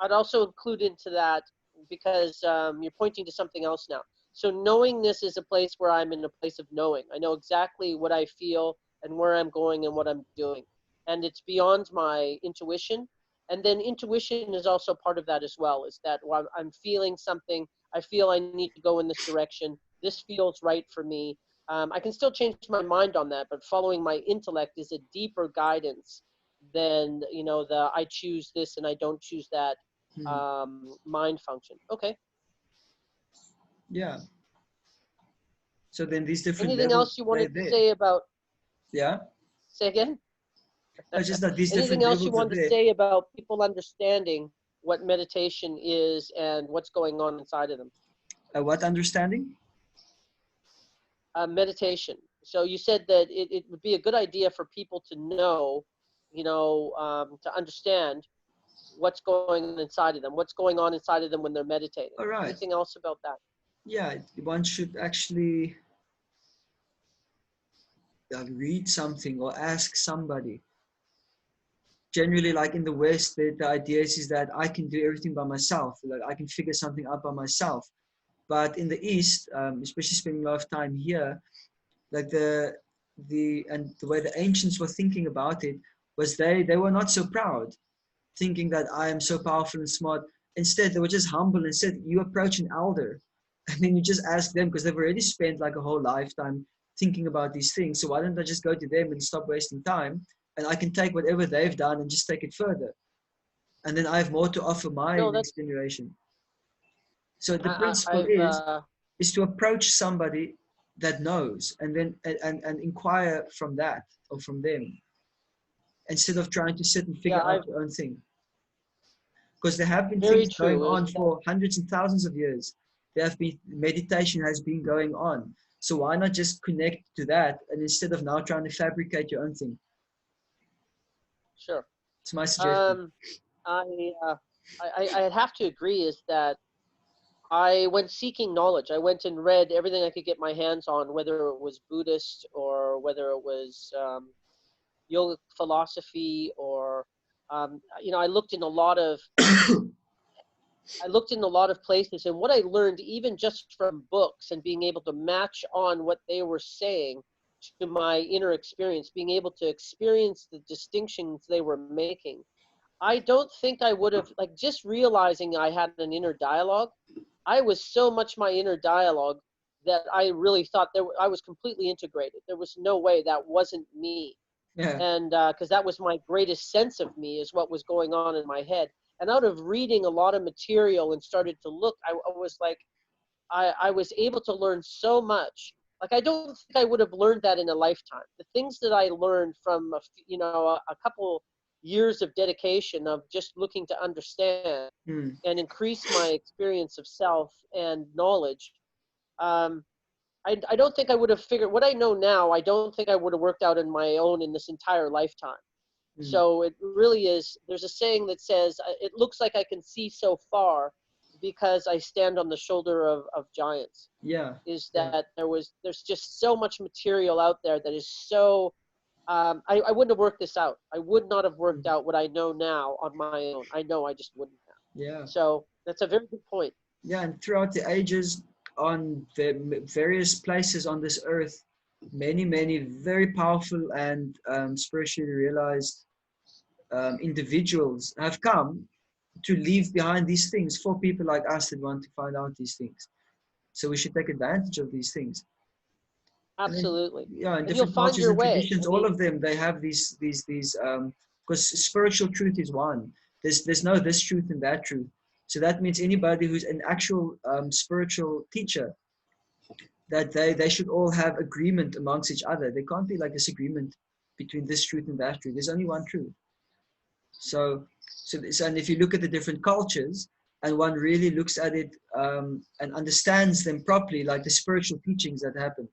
I'd also include into that, because you're pointing to something else now. So knowingness is a place where I'm in a place of knowing. I know exactly what I feel and where I'm going and what I'm doing, and it's beyond my intuition. And then intuition is also part of that as well. Is that while I'm feeling something, I feel I need to go in this direction. This feels right for me. I can still change my mind on that, but following my intellect is a deeper guidance than, you know, the I choose this and I don't choose that Hmm. mind function. Okay. Yeah. So then these different Anything levels else you play wanted to there. say about? Yeah. Say again. It's just that these Anything different else you levels are wanted to there. say about people understanding what meditation is and what's going on inside of them? What understanding? Meditation. So you said that it would be a good idea for people to know, you know, to understand what's going on inside of them, what's going on inside of them when they're meditating. All right. Anything else about that? Yeah, one should actually read something or ask somebody. Generally, like in the West, the idea is that I can do everything by myself, like I can figure something out by myself. But in the East, especially spending a lot of time here, like the way the ancients were thinking about it was they were not so proud, thinking that I am so powerful and smart. Instead, they were just humble and said, you approach an elder and then you just ask them, because they've already spent like a whole lifetime thinking about these things. So why don't I just go to them and stop wasting time? And I can take whatever they've done and just take it further. And then I have more to offer my No, next that's generation. So the I, principle I've is to approach somebody that knows and then and inquire from that or from them, instead of trying to sit and yeah, figure out I've your own thing. Because there have been very things going true. on Is that, for hundreds and thousands of years. There have been meditation has been going on. So why not just connect to that, and instead of now trying to fabricate your own thing? sure. It's my suggestion. Um, I, uh, I'd have to agree is that I went seeking knowledge. I went and read everything I could get my hands on, whether it was Buddhist or whether it was yogic philosophy, or I looked in a lot of places, and what I learned, even just from books and being able to match on what they were saying to my inner experience, being able to experience the distinctions they were making. I don't think I would have, like, just realizing I had an inner dialogue. I was so much my inner dialogue that I really thought I was completely integrated. There was no way that wasn't me. Yeah. And because that was my greatest sense of me, is what was going on in my head. And out of reading a lot of material and started to look, I was like, I was able to learn so much. Like, I don't think I would have learned that in a lifetime. The things that I learned from a couple years of dedication of just looking to understand Mm. and increase my experience of self and knowledge. Um, I don't think I would have figured what I know now. I don't think I would have worked out in my own in this entire lifetime. Mm. So it really is. There's a saying that says, "It looks like I can see so far because I stand on the shoulder of giants." Yeah. Is Yeah. that there's just so much material out there that is so. I wouldn't have worked this out. I would not have worked Mm. out what I know now on my own. I know I just wouldn't have. Yeah. So that's a very good point. Yeah, and throughout the ages, on the various places on this earth, many very powerful and spiritually realized individuals have come to leave behind these things for people like us that want to find out these things. So we should take advantage of these things. And then, Absolutely. yeah, in And you'll different find cultures your and way. traditions, I all mean, of them, they have these because spiritual truth is one. There's no this truth and that truth. So that means anybody who's an actual spiritual teacher, that they should all have agreement amongst each other. There can't be like disagreement between this truth and that truth. There's only one truth. And if you look at the different cultures and one really looks at it and understands them properly, like the spiritual teachings that happen,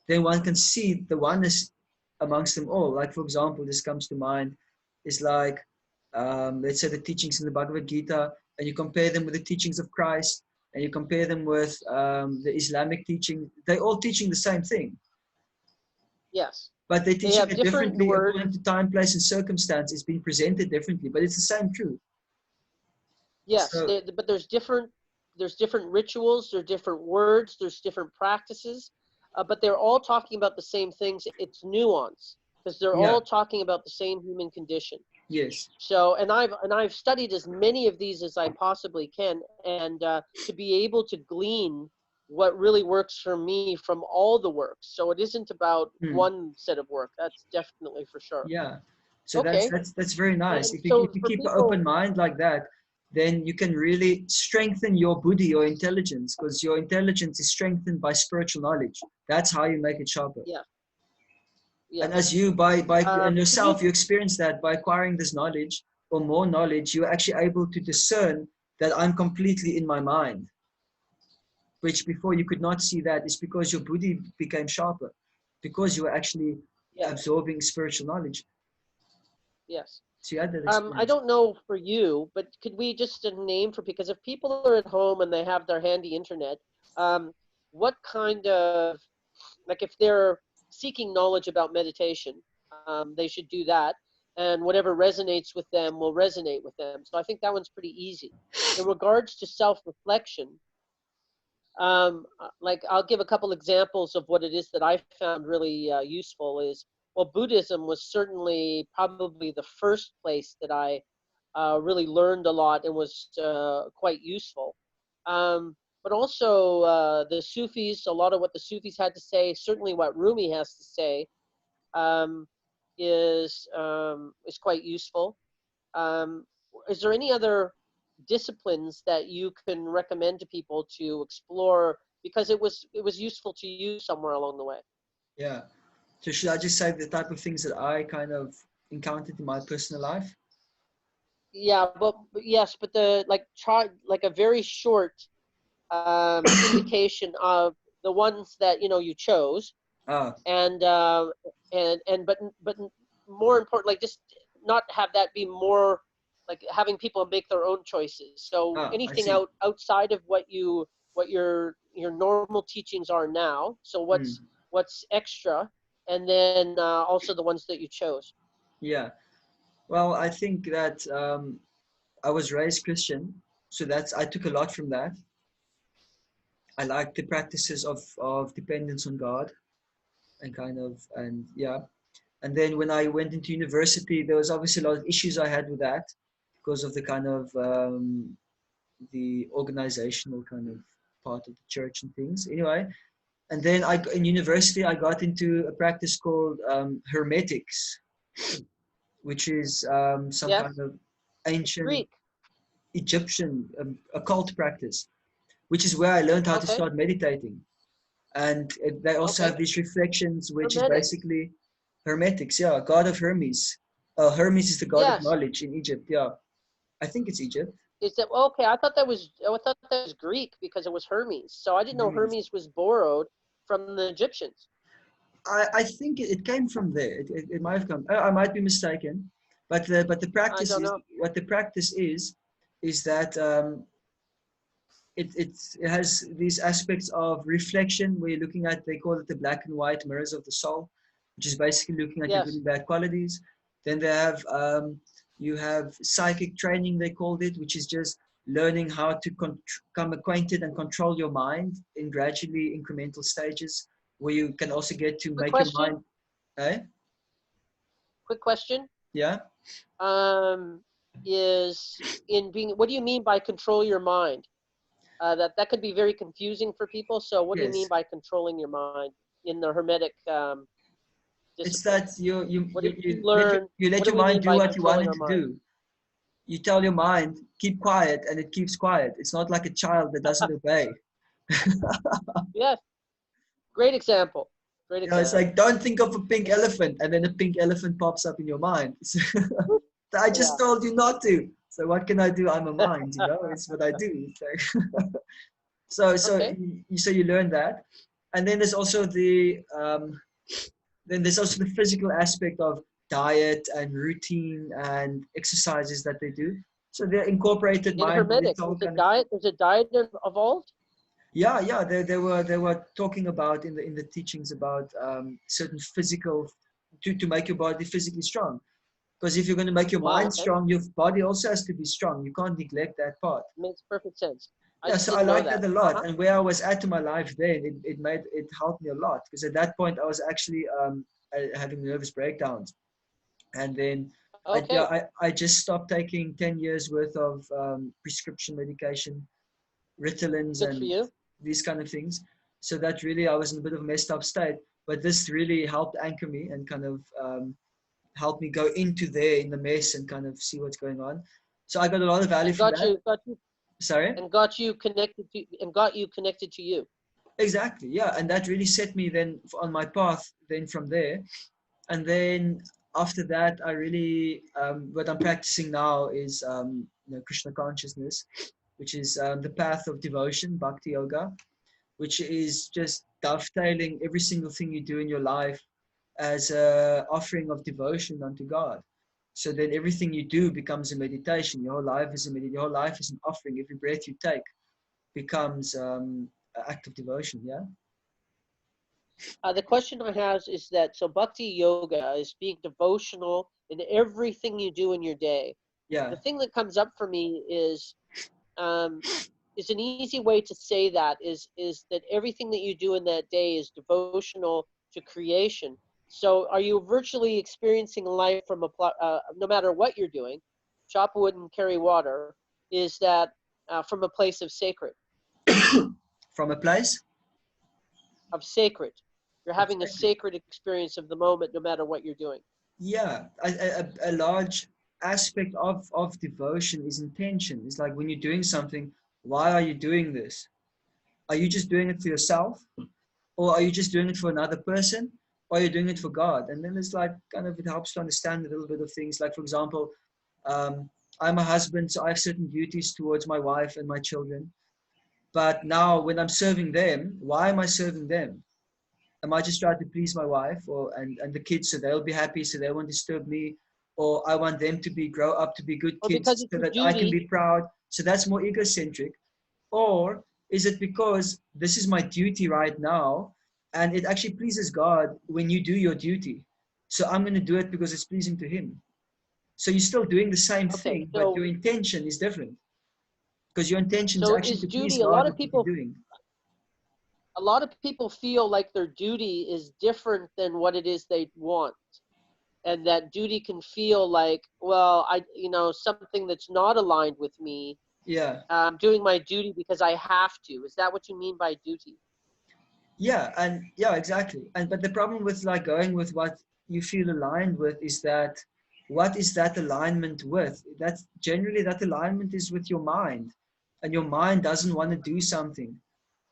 then one can see the oneness amongst them all. Like, for example, this comes to mind, is like, let's say the teachings in the Bhagavad Gita, and you compare them with the teachings of Christ, and you compare them with the Islamic teaching, they're all teaching the same thing. yes. But they're They teaching have it different differently words. according to time, place, and circumstance. It's being presented differently, but it's the same truth. Yes, So, but there's different rituals, there's different words, there's different practices, but they're all talking about the same things. It's nuance because they're yeah, all talking about the same human condition. yes. So, and I've studied as many of these as I possibly can, and to be able to glean what really works for me from all the works. So it isn't about Hmm. one set of work. That's definitely for sure. Yeah. So Okay, that's very nice. and If so you for keep an open people, mind like that, then you can really strengthen your buddhi, your intelligence, because your intelligence is strengthened by spiritual knowledge. That's how you make it sharper. yeah, And yes. as you and To me, yourself, you experience that by acquiring this knowledge or more knowledge, you're actually able to discern that I'm completely in my mind, which before you could not see that. Is because your buddhi became sharper, because you were actually yeah. absorbing spiritual knowledge. Yes. So you had that I experience. don't know for you, but could we just name for, because if people are at home and they have their handy internet, um, what kind of, like if they're seeking knowledge about meditation, they should do that, and whatever resonates with them will resonate with them. So I think that one's pretty easy. In regards to self-reflection, like I'll give a couple examples of what it is that I found really useful is, well, Buddhism was certainly probably the first place that I really learned a lot and was quite useful. But also the Sufis, a lot of what the Sufis had to say, certainly what Rumi has to say, um, is quite useful. Um, is there any other disciplines that you can recommend to people to explore because it was useful to you somewhere along the way? Yeah. So should I just say the type of things that I kind of encountered in my personal life? Yeah, but yes, but the like try like a very short indication of the ones that you chose, Ah, and but more important, like just not have that be more like having people make their own choices. So I anything see. outside of what your normal teachings are now. So Mm, what's extra, and then also the ones that you chose. yeah. Well, I think that I was raised Christian, so that's I took a lot from that. I like the practices of dependence on God and kind of and yeah. And then when I went into university, there was obviously a lot of issues I had with that because of the kind of the organizational kind of part of the church and things. Anyway, and then in university I got into a practice called Hermetics, which is some kind Yes, of it's ancient Greek. Egyptian occult practice, which is where I learned how to Okay, start meditating. And they also okay. have these reflections, which is Hermetics. basically Hermetics, yeah, god of Hermes. Hermes is the god of Yes. knowledge in Egypt, yeah. I think it's Egypt. Is that okay? I thought that was Greek because it was Hermes. So I didn't know Hermes. Hermes was borrowed from the Egyptians. I think it came from there. It might have come. I might be mistaken, but the I practice don't is know. what the practice is that it has these aspects of reflection where you're looking at, they call it the black and white mirrors of the soul, which is basically looking at your good Yes. and bad qualities. Then they have you have psychic training, they called it, which is just learning how to become acquainted and control your mind in gradually incremental stages, where you can also get to Quick make your question. mind. Eh? Quick question. Yeah. Um, is in being. What do you mean by control your mind? That could be very confusing for people. So what do you mean Yes. by controlling your mind in the Hermetic It's that disciplines? you What you, did you you let learn? you What let do your we mind mean do by what you want controlling it our to mind? do. You tell your mind, keep quiet, and it keeps quiet. It's not like a child that doesn't obey. Yes. Great example. Great You know, it's like, example. don't think of a pink elephant, and then a pink elephant pops up in your mind. I just Yeah. told you not to. So what can I do? I'm a mind, you know. It's what I do. Okay. So you learn that, and then there's also the physical aspect of diet and routine and exercises that they do. So they're incorporated In mind, body, Hermetics, soul there's a kind of. diet. There's a diet involved. Yeah. They were talking about in the teachings about certain physical to make your body physically strong. Because if you're going to make your Wow. mind Okay. strong, your body also has to be strong. You can't neglect that part. Makes perfect sense. I Yeah, just so I didn't know like that that. a Uh lot. huh. And where I was at in my life then, it helped me a lot because at that point I was actually having nervous breakdowns, and then Okay. I just stopped taking 10 years worth of prescription medication, Ritalins, Good for and you. these kind of things. So that really I was in a bit of a messed up state, but this really helped anchor me and kind of helped me go into there in the mess and kind of see what's going on. So I got a lot of value And from that. Sorry. got you connected to you. Exactly, yeah, and that really set me then on my path. Then from there, and then after that, I really what I'm practicing now is Krishna consciousness, which is the path of devotion, bhakti yoga, which is just dovetailing every single thing you do in your life as a offering of devotion unto God. So then everything you do becomes a meditation. Your whole life is a meditation. Your whole life is an offering. Every breath you take becomes an act of devotion. Yeah. The question I have is that so bhakti yoga is being devotional in everything you do in your day. Yeah. The thing that comes up for me um, is an easy way to say that is that everything that you do in that day is devotional to creation. So are you virtually experiencing life from no matter what you're doing, chop wood and carry water, is that from a place of sacred? From a place Of sacred. You're of having a sacred. sacred experience of the moment no matter what you're doing. Yeah, a large aspect of devotion is intention. It's like when you're doing something, why are you doing this? Are you just doing it for yourself? Or are you just doing it for another person? Or are you doing it for God? And then it's like kind of, it helps to understand a little bit of things. Like, for example, I'm a husband, so I have certain duties towards my wife and my children. But now when I'm serving them, why am I serving them? Am I just trying to please my wife and the kids so they'll be happy, so they won't disturb me? Or I want them to grow up to be good Or because kids it's so a that I can duty. be proud. So that's more egocentric. Or is it because this is my duty right now and it actually pleases God when you do your duty? So I'm going to do it because it's pleasing to Him. So you're still doing the same Okay, thing, but so your intention is different because your intention is so actually is to please duty, God with what you're doing. a lot of people feel like their duty is different than what it is they want. And that duty can feel like, well, something that's not aligned with me. Yeah. I'm doing my duty because I have to. Is that what you mean by duty? Yeah, and yeah, exactly. And but the problem with like going with what you feel aligned with is that what is that alignment with? That's generally that alignment is with your mind, and your mind doesn't want to do something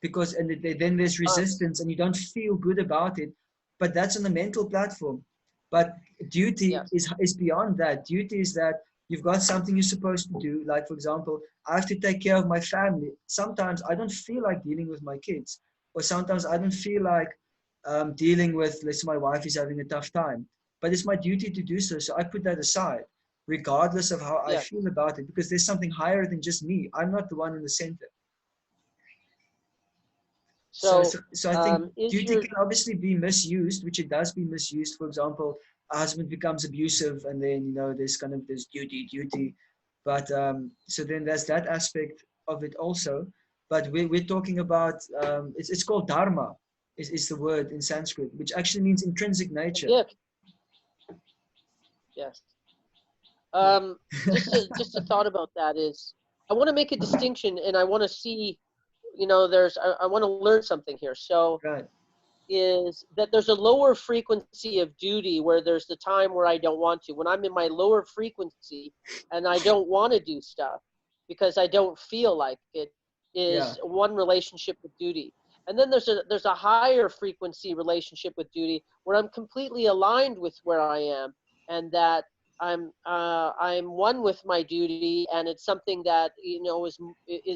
because then there's Uh, resistance and you don't feel good about it. But that's on the mental platform. But duty yes. is beyond that. Duty is that you've got something you're supposed to do. Like, for example, I have to take care of my family. Sometimes I don't feel like dealing with my kids, or sometimes I don't feel like dealing with, let's say, my wife is having a tough time. But it's my duty to do so. So I put that aside, regardless of how I Yes. feel about it, because there's something higher than just me. I'm not the one in the center. So, So so, so I think is duty your can obviously be misused, which it does be misused. For example, a husband becomes abusive, and then there's kind of this duty. But so then there's that aspect of it also. But we're talking about it's called dharma, is the word in Sanskrit, which actually means intrinsic a nature. gift? Yes. Yeah. Just a thought about that is I want to make a distinction and I want to see, I want to learn something here. So Right. is that there's a lower frequency of duty where there's the time where I don't want to. When I'm in my lower frequency and I don't want to do stuff because I don't feel like it, Yeah. is one relationship with duty. And then there's a higher frequency relationship with duty where I'm completely aligned with where I am and that I'm one with my duty and it's something that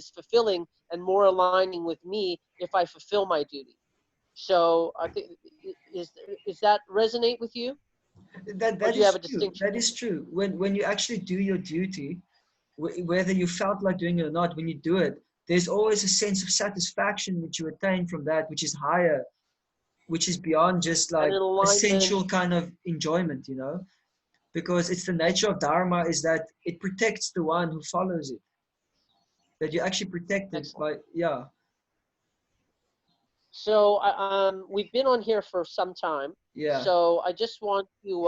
is fulfilling and more aligning with me if I fulfill my duty. So I think is is that resonate with you, or That do you have is a true. distinction That there? is true. When you actually do your duty, whether you felt like doing it or not, when you do it, there's always a sense of satisfaction which you attain from that, which is higher, which is beyond just And like an a alignment. sensual kind of enjoyment, because it's the nature of Dharma is that it protects the one who follows it, that you actually protect it Excellent. by, yeah, So we've been on here for some time. yeah, So I just want to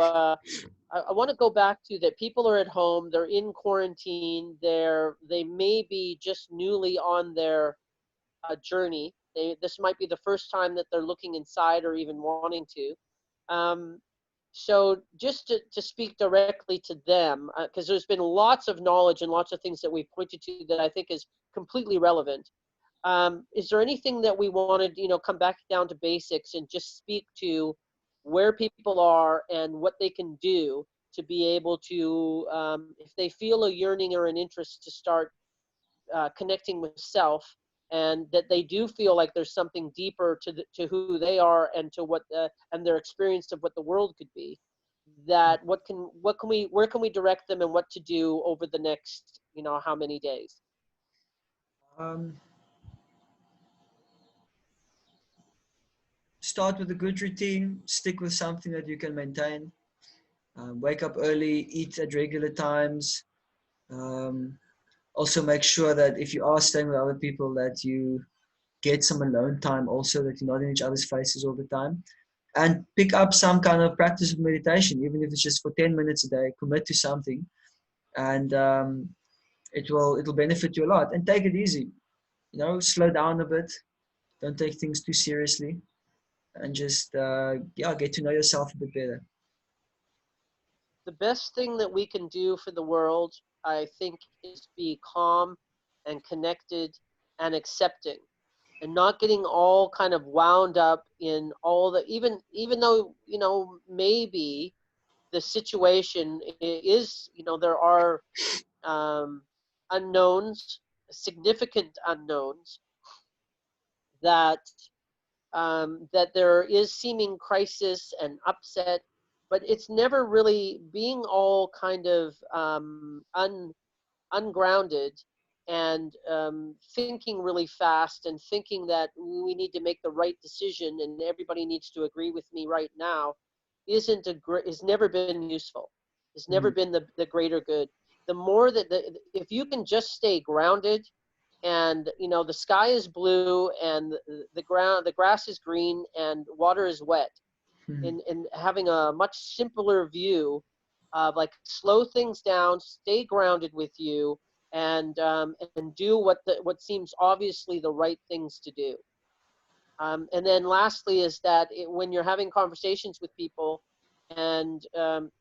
I want to go back to that. People are at home. They're in quarantine. They may be just newly on their journey. This might be the first time that they're looking inside or even wanting to. Um, So just to speak directly to them, because there's been lots of knowledge and lots of things that we've pointed to that I think is completely relevant. Is there anything that we wanted, come back down to basics and just speak to where people are and what they can do to be able to, if they feel a yearning or an interest to start connecting with self, and that they do feel like there's something deeper to who they are and to what and their experience of what the world could be, that what can we where can we direct them and what to do over the next, how many days? Um, Start with a good routine. Stick with something that you can maintain. Wake up early. Eat at regular times. Um, Also, make sure that if you are staying with other people, that you get some alone time. Also, that you're not in each other's faces all the time. And pick up some kind of practice of meditation, even if it's just for 10 minutes a day. Commit to something, and it'll benefit you a lot. And take it easy. Slow down a bit. Don't take things too seriously, and just get to know yourself a bit better. The best thing that we can do for the world, I think, is be calm and connected and accepting, and not getting all kind of wound up in all the, even though, maybe the situation is, there are unknowns, significant unknowns, that that there is seeming crisis and upset, but it's never really being all kind of ungrounded, and thinking really fast and thinking that we need to make the right decision and everybody needs to agree with me right now is never been useful. It's never Mm. been the greater good. The more that if you can just stay grounded, and the sky is blue and the grass is green and water is wet, Mm. and having a much simpler view of, like, slow things down, stay grounded with you, and do what seems obviously the right things to do. And then lastly is that when you're having conversations with people, and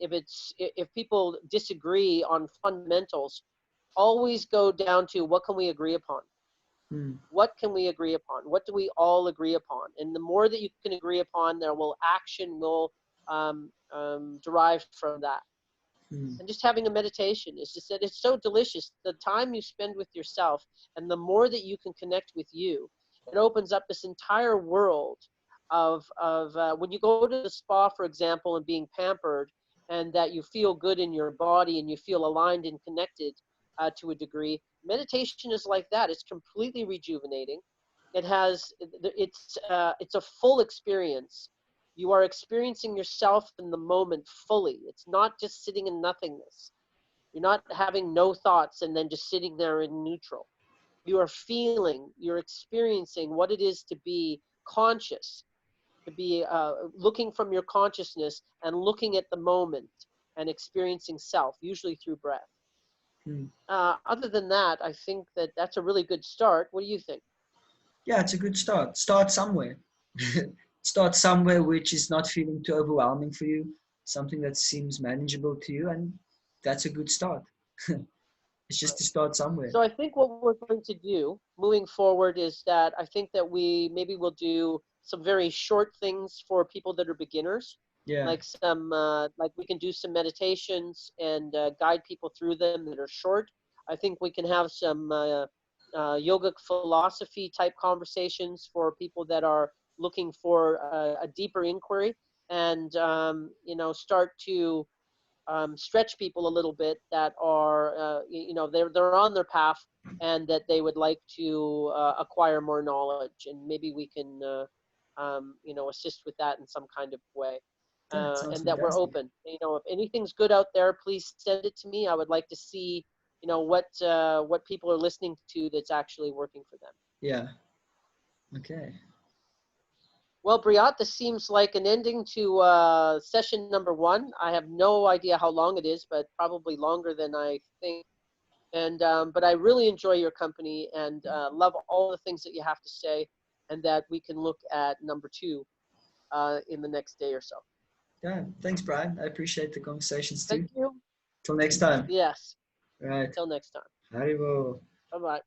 if people disagree on fundamentals, always go down to what can we agree upon. Mm. What can we agree upon? What do we all agree upon? And the more that you can agree upon, action will derive from that. Mm. And just having a meditation is just that it's so delicious. The time you spend with yourself, and the more that you can connect with you, it opens up this entire world of when you go to the spa, for example, and being pampered, and that you feel good in your body and you feel aligned and connected to a degree. Meditation is like that. It's completely rejuvenating. It's a full experience. You are experiencing yourself in the moment fully. It's not just sitting in nothingness. You're not having no thoughts and then just sitting there in neutral. You are feeling, you're experiencing what it is to be conscious, to be looking from your consciousness and looking at the moment and experiencing self, usually through breath. Mm. Other than that, I think that that's a really good start. What do you think? Yeah, it's a good start. Start somewhere. Start somewhere which is not feeling too overwhelming for you, something that seems manageable to you, and that's a good start. It's just to start somewhere. So I think what we're going to do moving forward is that I think that we maybe will do some very short things for people that are beginners, Yeah. like like we can do some meditations and guide people through them that are short. I think we can have some yogic philosophy type conversations for people that are looking for a deeper inquiry, and start to stretch people a little bit that are they're on their path, and that they would like to acquire more knowledge, and maybe we can assist with that in some kind of way, That sounds and that we're fantastic. open. If anything's good out there, please send it to me. I would like to see what people are listening to that's actually working for them. Yeah. Okay. Well, Briat, this seems like an ending to session number 1. I have no idea how long it is, but probably longer than I think. And but I really enjoy your company, and love all the things that you have to say, and that we can look at number 2 in the next day or so. Yeah. Thanks, Brian. I appreciate the conversations Thank too. you. Till next time. Yes. Right. Until next time. Haribo. Bye-bye.